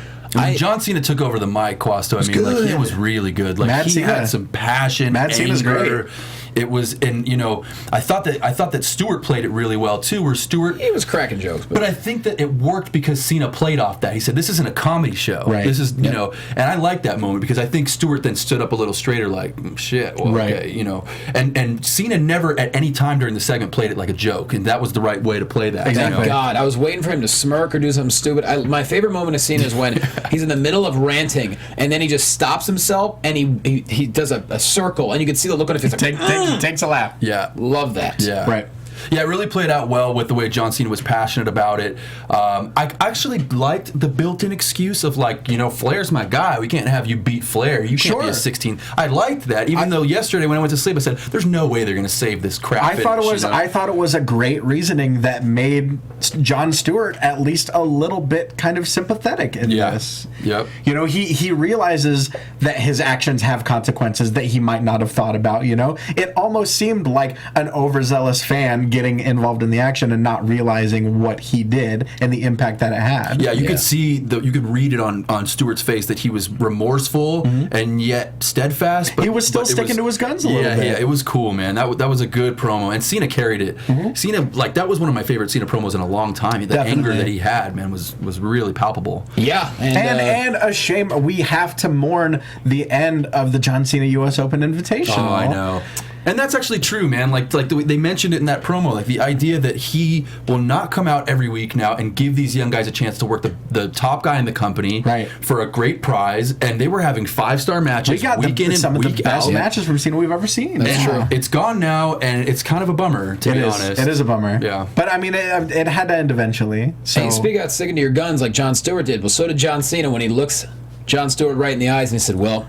John Cena took over the mic, Quasto. He was really good. He had some passion, Mad Cena's anger. great. It was, and I thought that Stewart played it really well too. Where Stewart, he was cracking jokes, but I think that it worked because Cena played off that. He said, "This isn't a comedy show. Right. This is and I like that moment because I think Stewart then stood up a little straighter, like shit, well, okay, and Cena never at any time during the segment played it like a joke, and that was the right way to play that. Thank God, I was waiting for him to smirk or do something stupid. My favorite moment of Cena is when he's in the middle of ranting, and then he just stops himself, and he does a circle, and you can see the look on his face. He takes a lap. Yeah. Love that. Yeah. Right. Yeah, it really played out well with the way John Cena was passionate about it. I actually liked the built-in excuse of Flair's my guy. We can't have you beat Flair. You can't be a 16. I liked that, even though yesterday when I went to sleep, I said, "There's no way they're going to save this crap." I thought it was a great reasoning that made Jon Stewart at least a little bit kind of sympathetic in this. Yep. He realizes that his actions have consequences that he might not have thought about. It almost seemed like an overzealous fan getting involved in the action and not realizing what he did and the impact that it had. Yeah, you could see you could read it on Stewart's face that he was remorseful and yet steadfast. But he was still sticking to his guns a little bit. Yeah, it was cool, man. That was a good promo, and Cena carried it. Cena, that was one of my favorite Cena promos in a long time. The anger that he had, man, was really palpable. Yeah, and a shame we have to mourn the end of the John Cena U.S. Open Invitational. Oh, I know. And that's actually true, man. Like they mentioned it in that promo, like the idea that he will not come out every week now and give these young guys a chance to work the top guy in the company for a great prize. And they were having 5-star matches. We got week in some and of week the best out. matches we've seen. That's true. It's gone now, and it's kind of a bummer, to be honest. It is a bummer. Yeah. But I mean, it had to end eventually. So. Hey, speak out sticking to your guns like Jon Stewart did. Well, so did John Cena when he looks Jon Stewart right in the eyes and he said, "Well,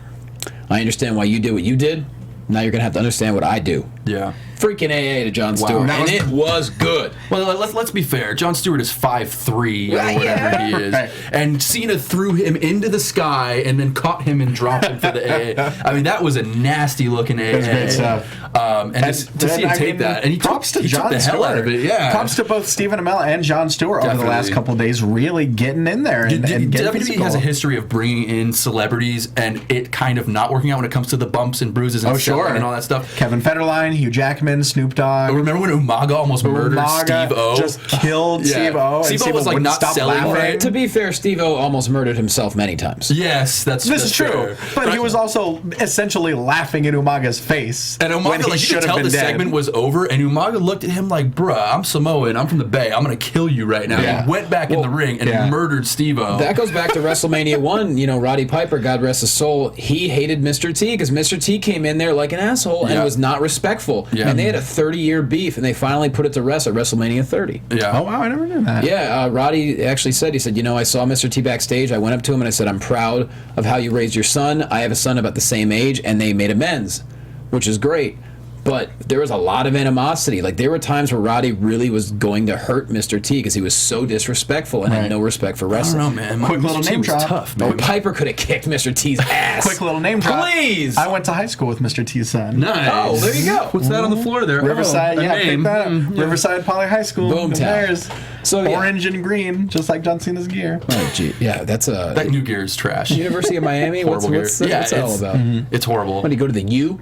I understand why you did what you did. Now you're going to have to understand what I do." Yeah. Freaking AA to Jon Stewart. And it was good. Well, let's be fair. Jon Stewart is 5'3", or whatever he is. Right. And Cena threw him into the sky and then caught him and dropped him for the AA. I mean, that was a nasty-looking AA. It was great stuff. And to see him take that. And he took the hell out of it. Yeah. Props to both Stephen Amell and Jon Stewart over the last couple of days, really getting in there. And getting WWE has a history of bringing in celebrities and it kind of not working out when it comes to the bumps and bruises and and all that stuff. Kevin Federline, Hugh Jackman, Snoop Dogg. Remember when Umaga almost murdered Steve-O? Just killed Steve-O. Steve-O was like not selling right. To be fair, Steve-O almost murdered himself many times. Yes, this is true. Fair. But he was also essentially laughing in Umaga's face. And Umaga, you could tell the segment was over, and Umaga looked at him like, "Bruh, I'm Samoan. I'm from the Bay. I'm going to kill you right now." Yeah. He went back in the ring and murdered Steve-O. That goes back to WrestleMania 1. Roddy Piper, God rest his soul, he hated Mr. T because Mr. T came in there like an asshole and was not respectful. Yeah. And they had a 30-year beef, and they finally put it to rest at WrestleMania 30. Yeah. Oh, wow, I never knew that. Yeah, Roddy actually said, I saw Mr. T backstage. I went up to him and I said, "I'm proud of how you raised your son. I have a son about the same age," and they made amends, which is great. But there was a lot of animosity. Like, there were times where Roddy really was going to hurt Mr. T because he was so disrespectful and had no respect for wrestling. I don't know, man. Quick little name drop. Tough, man. Piper could have kicked Mr. T's ass. Quick little name drop. Please. I went to high school with Mr. T's son. Nice. Oh, there you go. What's that on the floor there? Riverside, pick that up. Riverside Poly High School. Boomtown. So orange and green, just like John Cena's gear. Oh, gee. Yeah, that's a... That new gear is trash. University of Miami? What's that all about? It's horrible. When do you go to the U?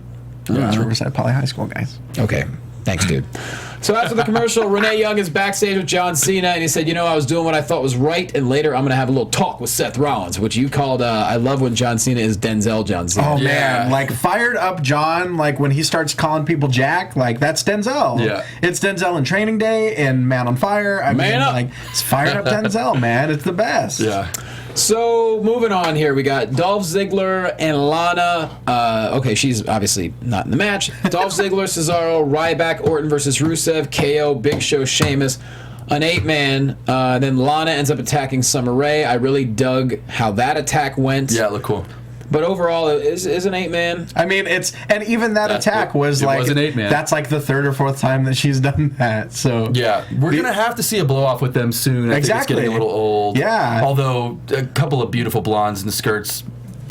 It's Riverside Poly High School, guys. Okay. Thanks, dude. So after the commercial, Renee Young is backstage with John Cena, and he said, I was doing what I thought was right, and later I'm going to have a little talk with Seth Rollins, which you called, I love when John Cena is Denzel John Cena. Oh, man. Like, fired up John, like, when he starts calling people Jack, like, that's Denzel. Yeah. It's Denzel in Training Day and Man on Fire. I mean, like, it's fired up Denzel, man. It's the best. Yeah. So, moving on here, we got Dolph Ziggler and Lana. Okay, she's obviously not in the match. Dolph Ziggler, Cesaro, Ryback, Orton versus Rusev, KO, Big Show, Sheamus. An 8-man. Then Lana ends up attacking Summer Rae. I really dug how that attack went. Yeah, it looked cool. But overall, it is an 8-man. I mean, and even that attack was like, was an 8-man. That's like the third or fourth time that she's done that. So yeah, we're gonna have to see a blow off with them soon. I think it's getting a little old. Yeah. Although a couple of beautiful blondes in the skirts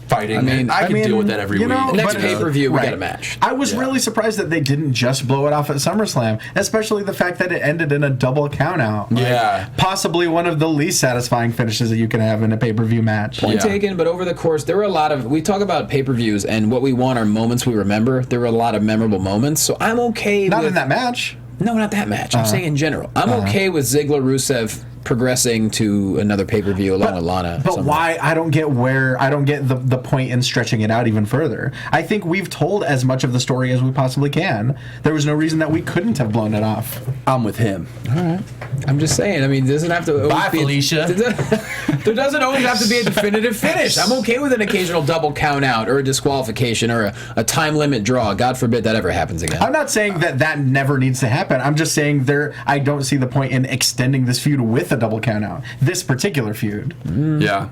fighting. I can deal with that every week. Next pay-per-view, we got a match. I was really surprised that they didn't just blow it off at SummerSlam, especially the fact that it ended in a double countout. Yeah. Possibly one of the least satisfying finishes that you can have in a pay-per-view match. Point taken, but over the course, there were a lot of... We talk about pay-per-views, and what we want are moments we remember. There were a lot of memorable moments, so I'm okay Not in that match. No, not that match. I'm saying in general. I'm okay with Ziggler-Rusev progressing to another pay-per-view along with Lana. But why? I don't get the point in stretching it out even further. I think we've told as much of the story as we possibly can. There was no reason that we couldn't have blown it off. I'm with him. All right. I'm just saying. I mean, it doesn't have to. Bye, Felicia. There doesn't always have to be a definitive finish. I'm okay with an occasional double count out or a disqualification or a time limit draw. God forbid that ever happens again. I'm not saying that never needs to happen. I'm just saying I don't see the point in extending this feud with a double count out. This particular feud. Yeah.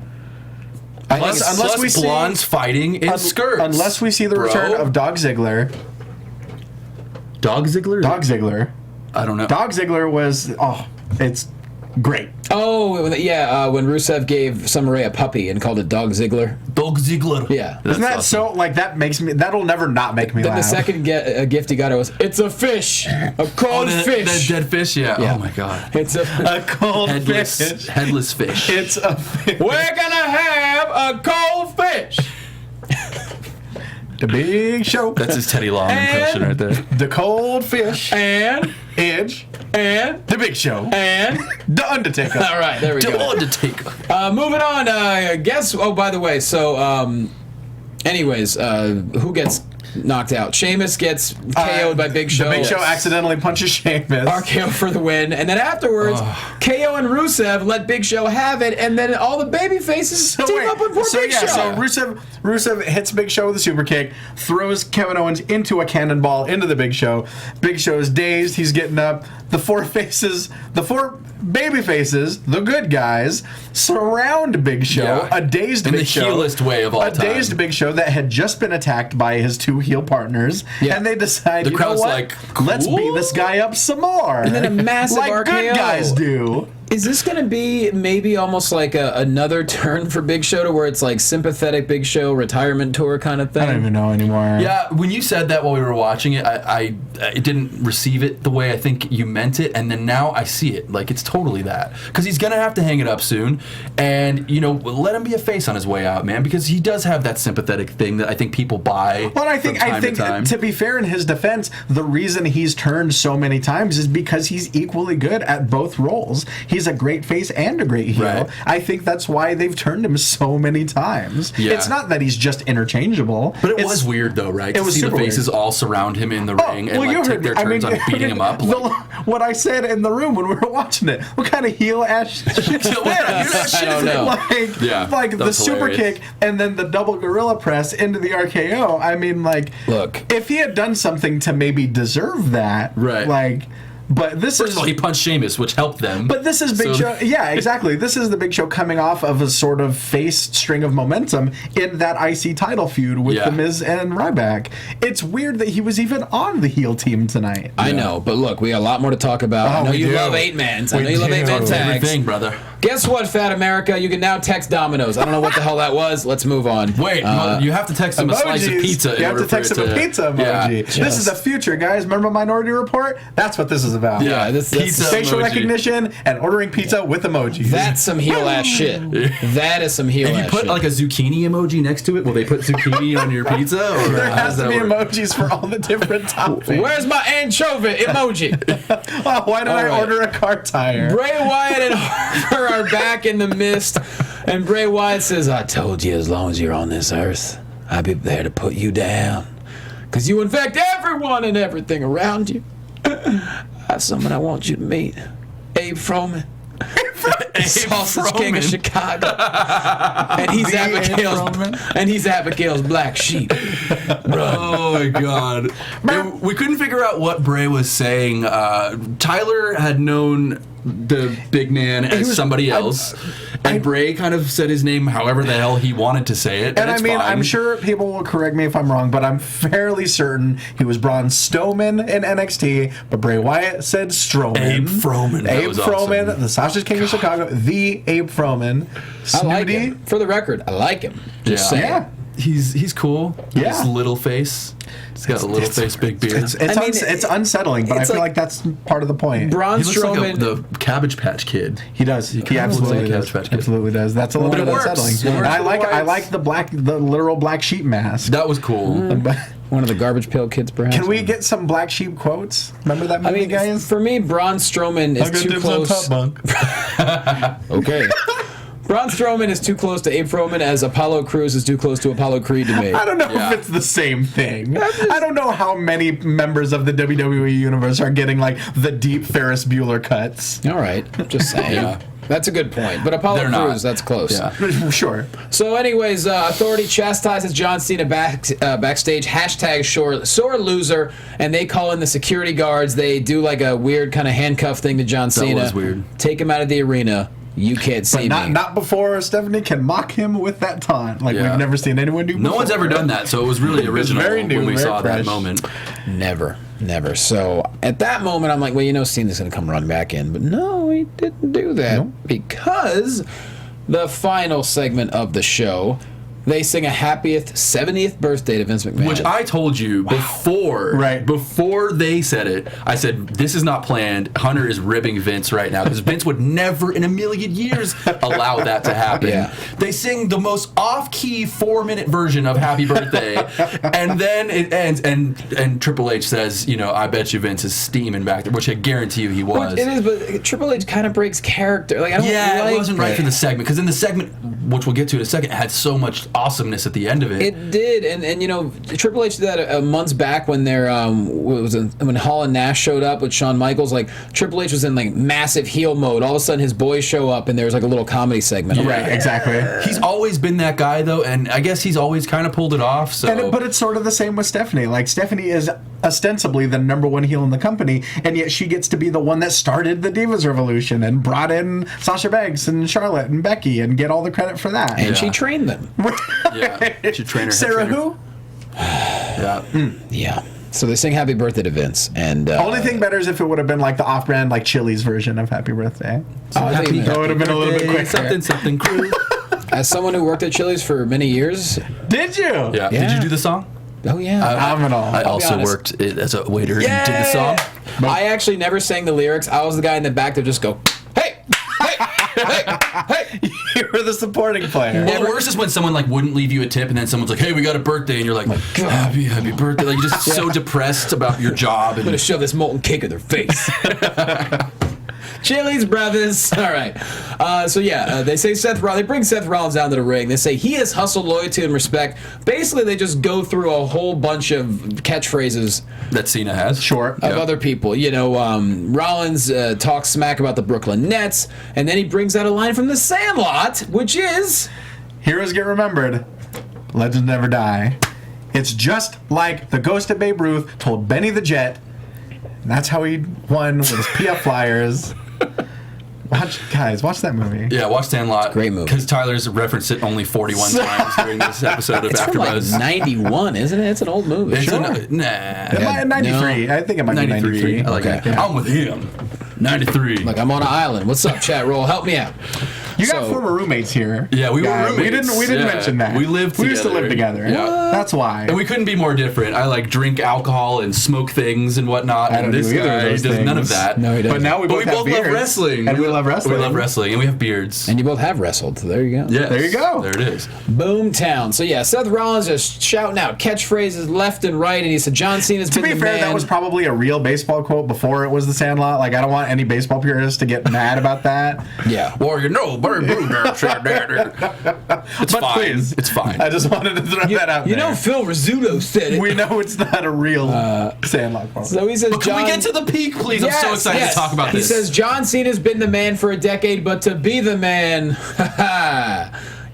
Unless we see blondes fighting in skirts. Unless we see the return of Dog Ziggler. Dog Ziggler? Dog Ziggler. I don't know. Dog Ziggler was it's great. Oh, yeah, when Rusev gave Summer Rae a puppy and called it Dog Ziggler. Dog Ziggler. Yeah. Isn't that awesome. So, like, that'll never not make me laugh. Then the second gift he got was, it's a fish. A cold fish. That dead fish, yeah. Oh, my God. It's a cold fish. Headless fish. It's a fish. We're gonna have a cold fish. The Big Show. That's his Teddy Long impression right there. The Cold Fish. And Edge. And The Big Show. And The Undertaker. All right, there we go. The Undertaker. Moving on. Oh, by the way, so anyways, who gets knocked out? Sheamus gets KO'd by Big Show. The Big Show accidentally punches Sheamus. RKO for the win. And then afterwards, KO and Rusev let Big Show have it, and then all the baby faces team up with poor Big Show. So Rusev hits Big Show with a super kick, throws Kevin Owens into a cannonball into the Big Show. Big Show is dazed. He's getting up. The four baby faces, the good guys, surround Big Show. A dazed Big Show. In the heelest way of all time. A dazed Big Show that had just been attacked by his two heel partners. Yeah. And they decide, the crowd's like, cool? Let's beat this guy up some more. And then a massive like RKO. Good guys do. Is this going to be maybe almost like another turn for Big Show to where it's like sympathetic Big Show retirement tour kind of thing? I don't even know anymore. Yeah, when you said that while we were watching it, I didn't receive it the way I think you meant it, and then now I see it. Like, it's totally that. Because he's going to have to hang it up soon, and, let him be a face on his way out, man, because he does have that sympathetic thing that I think people buy. Well, I think to be fair in his defense, the reason he's turned so many times is because he's equally good at both roles. He's a great face and a great heel. Right. I think that's why they've turned him so many times. Yeah. It's not that he's just interchangeable. But it was weird, though, right? It was see the super faces weird. all surround him in the ring and take their turns on beating him up. What I said in the room when we were watching it. What kind of heel ass shit is that? I don't know. Like the super kick and then the double gorilla press into the RKO. I mean, like, look, if he had done something to maybe deserve that, right? Like. But this First of all, he punched Sheamus, which helped them. But this is Big Show. Yeah, exactly. This is the Big Show coming off of a sort of face string of momentum in that IC title feud with The Miz and Ryback. It's weird that he was even on the heel team tonight. I know, but look, we got a lot more to talk about. I know you love 8-mans. I know you love 8-man tags. Everything, brother. Guess what, Fat America? You can now text Domino's. I don't know what the hell that was. Let's move on. Wait, you have to text him a slice of pizza. You have to text him a pizza emoji. This is the future, guys. Remember Minority Report? That's what this is about. Yeah, this pizza facial recognition and ordering pizza with emojis. That's some heel ass shit. That is some heel ass shit. If you put like a zucchini emoji next to it, will they put zucchini on your pizza? Or there has to be emojis for all the different toppings. Where's my anchovy emoji? Why did I order a car tire? Bray Wyatt and Harper are back in the mist, and Bray Wyatt says, I told you as long as you're on this earth, I'll be there to put you down. Because you infect everyone and everything around you. I have someone I want you to meet. Abe Froman. Sausage King of Chicago. And he's Abigail's black sheep. Oh my God. We couldn't figure out what Bray was saying. Tyler had known the big man as somebody else, and Bray kind of said his name however the hell he wanted to say it. And I mean, I'm sure people will correct me if I'm wrong, but I'm fairly certain he was Braun Strowman in NXT, but Bray Wyatt said Strowman. Abe Froman. Abe Froman, awesome. The Sausage King of Chicago, the Abe Froman. I like him. For the record, I like him. Just saying. he's cool. Yeah. His little face. He's got a little face, big beard. It's unsettling, but I feel like that's part of the point. Braun He looks Strowman. like the Cabbage Patch Kid. He does. He kinda looks absolutely like a does. Cabbage Patch Kid. Absolutely does. That's a little But bit it works. unsettling. It And works I for like the the literal black sheep mask. That was cool. one of the Garbage Pail Kids, perhaps. Can we get some black sheep quotes? Remember that I movie, mean, guys? for me, Braun Strowman is too close. Okay. Braun Strowman is too close to Abe Froman as Apollo Crews is too close to Apollo Creed to me. I don't know Yeah. if it's the same thing. I don't know how many members of the WWE universe are getting like the deep Ferris Bueller cuts. All right, just saying. Yeah. That's a good point. But Apollo They're Crews, not. that's close. Yeah. Sure. So, anyways, Authority chastises John Cena backstage. Hashtag sore loser. And they call in the security guards. They do like a weird kind of handcuff thing to John Cena. was weird. Take him out of the arena. You can't see But me. not before Stephanie can mock him with that taunt. Like Yeah. we've never seen anyone do before. No one's ever done that, so it was really original very new, when we very saw fresh. that moment. Never. So at that moment, I'm like, well, Cena's going to come run back in. But no, he didn't do that because the final segment of the show, they sing a happiest 70th birthday to Vince McMahon. Which I told you before they said it. I said, this is not planned. Hunter is ribbing Vince right now because Vince would never in a million years allow that to happen. Yeah. They sing the most off-key 4-minute version of Happy Birthday, and then it ends, and Triple H says, I bet you Vince is steaming back there, which I guarantee you he was. It is, but Triple H kind of breaks character. Like, I don't like it wasn't right it. for the segment, because in the segment, which we'll get to in a second, it had so much awesomeness at the end of it. It did, and Triple H did that months back when when Hall and Nash showed up with Shawn Michaels. Like Triple H was in like massive heel mode. All of a sudden, his boys show up, and there's like a little comedy segment. Yeah. Right, exactly. He's always been that guy, though, and I guess he's always kind of pulled it off. So, But it's sort of the same with Stephanie. Like Stephanie is ostensibly the number one heel in the company, and yet she gets to be the one that started the Divas Revolution and brought in Sasha Banks and Charlotte and Becky and get all the credit for that. And she trained them. yeah, should train her. Sarah trainer. who? Yeah. Yeah. So they sing Happy Birthday to Vince. And Only thing better is if it would have been like the off-brand, like Chili's version of Happy Birthday. Happy, That would have been a little bit quicker. Something crew. as someone who worked at Chili's for many years, Did you? Yeah. Did you do the song? oh yeah. Phenomenal. I also honest. worked as a waiter and did the song. I actually never sang the lyrics. I was the guy in the back that just go, hey, hey. You were the supporting player. Well, the worst is when someone like wouldn't leave you a tip, and then someone's like, "Hey, we got a birthday," and you're like, "Happy birthday!" Like you're just so depressed about your job. I'm gonna And shove this molten cake in their face. Chili's brothers. All right. They say they bring Seth Rollins down to the ring. They say he has hustle, loyalty, and respect. Basically, they just go through a whole bunch of catchphrases that Cena has. Sure. of other people. Rollins talks smack about the Brooklyn Nets, and then he brings out a line from The Sandlot, which is, Heroes get remembered. Legends never die. It's just like the ghost of Babe Ruth told Benny the Jet. And that's how he won with his PF Flyers. Watch that movie. Yeah, watch Sandlot. Great movie. Because Tyler's referenced it only 41 times during this episode of it's from like AfterBuzz. 91, isn't it? It's an old movie. It's Sure. It nah. might 93. I think it might be 93. I like Okay. it. I'm with him. 93. Like, I'm on an island. What's up, chat roll? Help me out. You got So- former roommates here. Yeah, we were guys. roommates. We didn't Yeah. mention that. We lived We used to live together. together. Yeah. That's why. And we couldn't be more different. I like drink alcohol and smoke things and whatnot. I And don't this do either of guy those does none of things. that. No, he doesn't. But now we But both, we both have love beards. wrestling. And we love wrestling. We love wrestling, and we have beards. And you both have wrestled, so there you go. Yes. There you go. There it is. Boomtown. So yeah, Seth Rollins just shouting out catchphrases left and right, and he said John Cena's To been be the fair, man. that was probably a real baseball quote before it was the Sandlot. Like, I don't want any baseball purists to get mad about that. yeah. Well, it's But fine. please. It's fine. I just wanted to throw that out there. Phil Rizzuto said it. We know it's not a real Sandlot quote. So he says, But can we get to the peak, please? I'm so excited to talk about this. He says John Cena's been the man for a decade, but to be the man,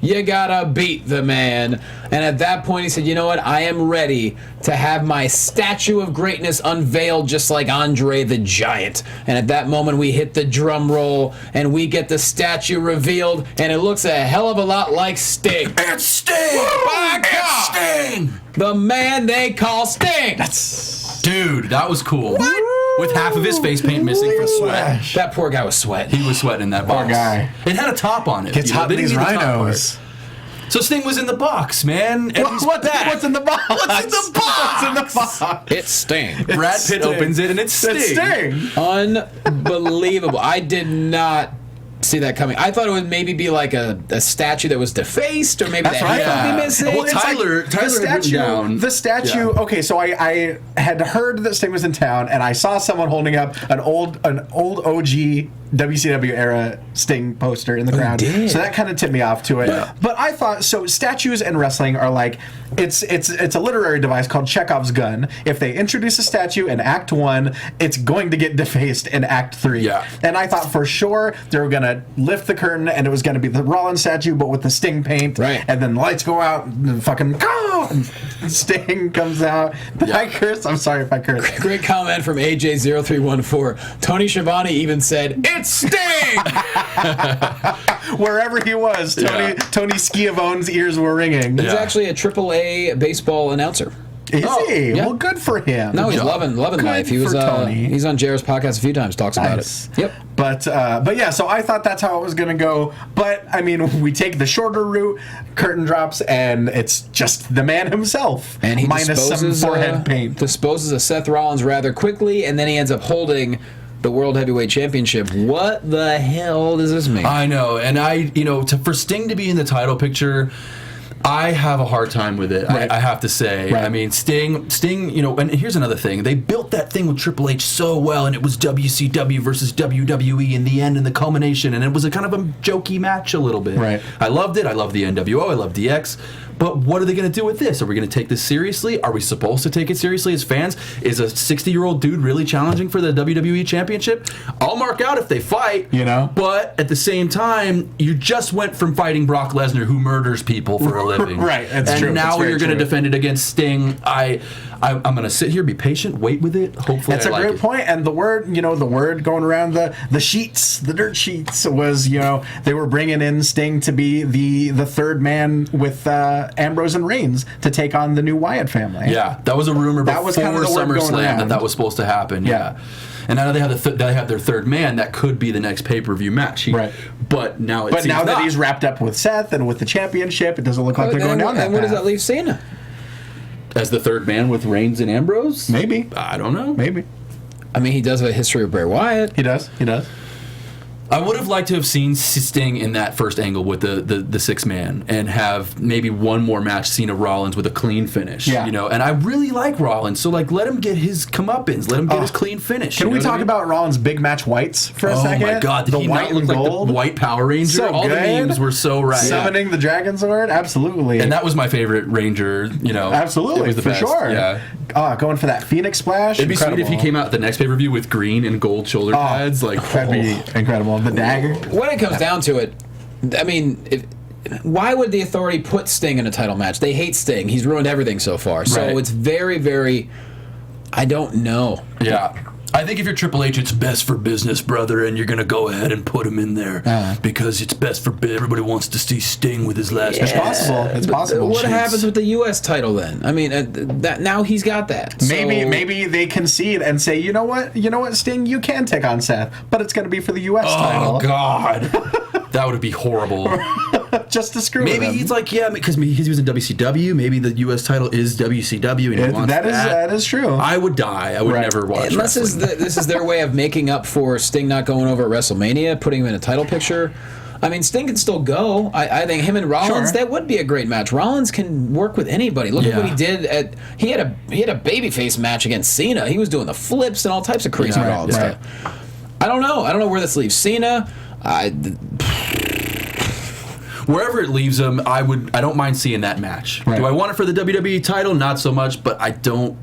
you gotta beat the man. And at that point, he said, you know what? I am ready to have my statue of greatness unveiled just like Andre the Giant. And at that moment, we hit the drum roll, and we get the statue revealed, and it looks a hell of a lot like Sting. It's Sting! By It's God! Sting! The man they call Sting. Dude, that was cool. With half of his face paint missing from sweat. That poor guy was sweating. He was sweating in that box. guy. It had a top on it. Gets hot They in these didn't need the top rhinos. part. So Sting was in the box, man. And What's in the box? What's in the box? What's in the box? It's Sting. Brad Pitt opens it, and it's Sting. It's Sting. Unbelievable. I did not see that coming. I thought it would maybe be like a statue that was defaced, or maybe That's the what I head would thought. be missing. Well, Tyler the had written statue. down. The statue. Yeah. Okay, so I had heard that Sting was in town, and I saw someone holding up an old OG WCW era Sting poster in the crowd. did? So that kind of tipped me off to it. Yeah. But I thought, so statues in wrestling are like, it's a literary device called Chekhov's gun. If they introduce a statue in Act 1, it's going to get defaced in Act 3. Yeah. And I thought for sure they were going to lift the curtain and it was going to be the Rollins statue, but with the Sting paint. Right. And then the lights go out and fucking go! And Sting comes out. Did I curse? I'm sorry if I cursed. Great comment from AJ0314. Tony Schiavone even said, "It's Sting!" Wherever he was, Tony Schiavone's ears were ringing. He's Yeah. actually a AAA baseball announcer. Is he? yeah. Well, good for him. No, he's job. loving Good life. He was for Tony. he's on Jared's podcast a few times, talks Nice. about it. Yep. But yeah, so I thought that's how it was gonna go. But I mean, we take the shorter route, curtain drops, and it's just the man himself, And he minus some forehead paint. disposes of Seth Rollins rather quickly, and then he ends up holding the World Heavyweight Championship. What the hell does this mean? I know, and for Sting to be in the title picture, I have a hard time with it. Right. I have to say. Right. I mean, Sting, and here's another thing. They built that thing with Triple H so well, and it was WCW versus WWE in the end and the culmination, and it was a kind of a jokey match a little bit. Right. I loved it. I love the NWO. I love DX. But what are they going to do with this? Are we going to take this seriously? Are we supposed to take it seriously as fans? Is a 60-year-old dude really challenging for the WWE Championship? I'll mark out if they fight. But at the same time, you just went from fighting Brock Lesnar, who murders people for a living. Right, that's and true. And now That's very you're going to true. defend it against Sting. I'm going to sit here, be patient, wait with it. Hopefully, That's I a like great it. point. And the word going around the sheets, the dirt sheets, was they were bringing in Sting to be the third man with Ambrose and Reigns to take on the new Wyatt family. Yeah, that was a rumor That was kind of the word going SummerSlam around. that was supposed to happen. Yeah. And now they have their third man that could be the next pay-per-view match. Right. But now But now that he's wrapped up with Seth and with the championship, it doesn't look like they're going down that And where does path. that leave Cena? as the third man with Reigns and Ambrose? Maybe. I don't know. Maybe. I mean, he does have a history with Bray Wyatt. He does. I would have liked to have seen Sting in that first angle with the six man and have maybe one more match Cena Rollins with a clean finish. Yeah. And I really like Rollins, so let him get his comeuppance, let him get his clean finish. Can you we know what talk I mean? about Rollins' big match whites for a second? Oh my God! Did the he white not look and like gold, the White Power Ranger? So All good. the memes were so right. Summoning the Dragon Sword, absolutely. And that was my favorite Ranger. Absolutely, it was the for best. sure. Yeah. Going for that Phoenix Splash. It'd be incredible. sweet if he came out at the next pay-per-view with green and gold shoulder pads. That'd be incredible. The dagger. When it comes down to it, I mean, why would the Authority put Sting in a title match? They hate Sting. He's ruined everything so far. So Right. it's very, very. I don't know. Yeah. I think if you're Triple H, it's best for business, brother, and you're going to go ahead and put him in there because it's best for everybody wants to see Sting with his last It's possible. It's possible. What happens with the U.S. title then? I mean, that now he's got that. Maybe they concede and say, you know what, Sting, you can take on Seth, but it's going to be for the U.S. title. Oh, God. That would be horrible. Just to screw Maybe with him. he's like, because he was in WCW. Maybe the U.S. title is WCW, and he wants that is true. I would die. I would never watch Unless wrestling. this is their way of making up for Sting not going over at WrestleMania, putting him in a title picture. I mean, Sting can still go. I think him and Rollins, Sure. that would be a great match. Rollins can work with anybody. Look at what he did he had a babyface match against Cena. He was doing the flips and all types of crazy Rollins stuff. I don't know where this leaves Cena. Wherever it leaves him, I don't mind seeing that match. Right. Do I want it for the WWE title? Not so much, but I don't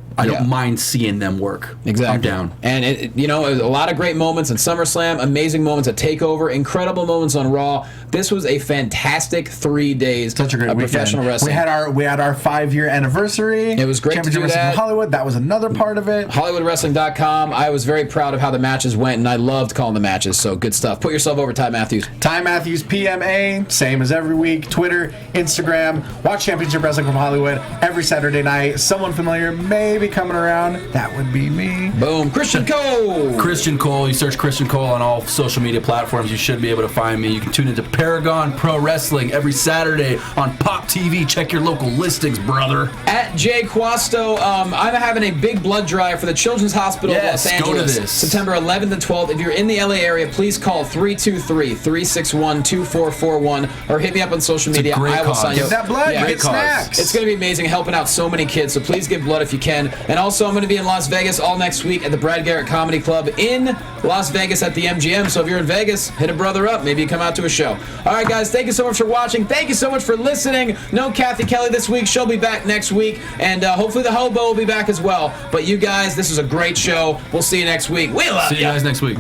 mind seeing them work. Exactly. I'm down. And a lot of great moments in SummerSlam, amazing moments at TakeOver, incredible moments on Raw. This was a fantastic 3 days Such a great of weekend. professional wrestling. We had our 5-year anniversary. It was great to Championship do Wrestling that. from Hollywood. That was another part of it. HollywoodWrestling.com. I was very proud of how the matches went, and I loved calling the matches. So good stuff. Put yourself over, Ty Matthews. Ty Matthews, PMA, same as every week. Twitter, Instagram. Watch Championship Wrestling from Hollywood every Saturday night. Someone familiar, maybe coming around, that would be me. Boom. Christian Cole. Christian Cole. You search Christian Cole on all social media platforms. You should be able to find me. You can tune into Paragon Pro Wrestling every Saturday on Pop TV. Check your local listings, brother. At Jay Quasto, I'm having a big blood drive for the Children's Hospital of Los Angeles. Go to this. September 11th and 12th. If you're in the LA area, please call 323-361-2441 or hit me up on social media. I will sign you up. Give that blood. Yeah, Get snacks. It's going to be amazing, helping out so many kids. So please give blood if you can. And also, I'm going to be in Las Vegas all next week at the Brad Garrett Comedy Club in Las Vegas at the MGM. So if you're in Vegas, hit a brother up. Maybe you come out to a show. All right, guys. Thank you so much for watching. Thank you so much for listening. No Kathy Kelly this week. She'll be back next week. And hopefully the Hobo will be back as well. But you guys, this was a great show. We'll see you next week. We love you. See you guys next week.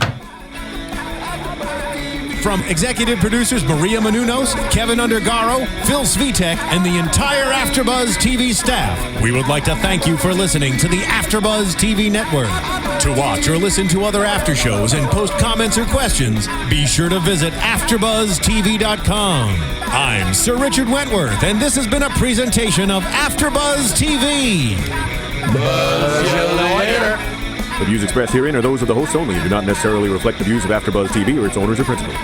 From executive producers Maria Menounos, Kevin Undergaro, Phil Svitek, and the entire AfterBuzz TV staff, we would like to thank you for listening to the AfterBuzz TV network. To watch or listen to other after shows and post comments or questions, be sure to visit AfterBuzzTV.com. I'm Sir Richard Wentworth, and this has been a presentation of AfterBuzz TV. Buzz you later. The views expressed herein are those of the hosts only and do not necessarily reflect the views of AfterBuzz TV or its owners or principals.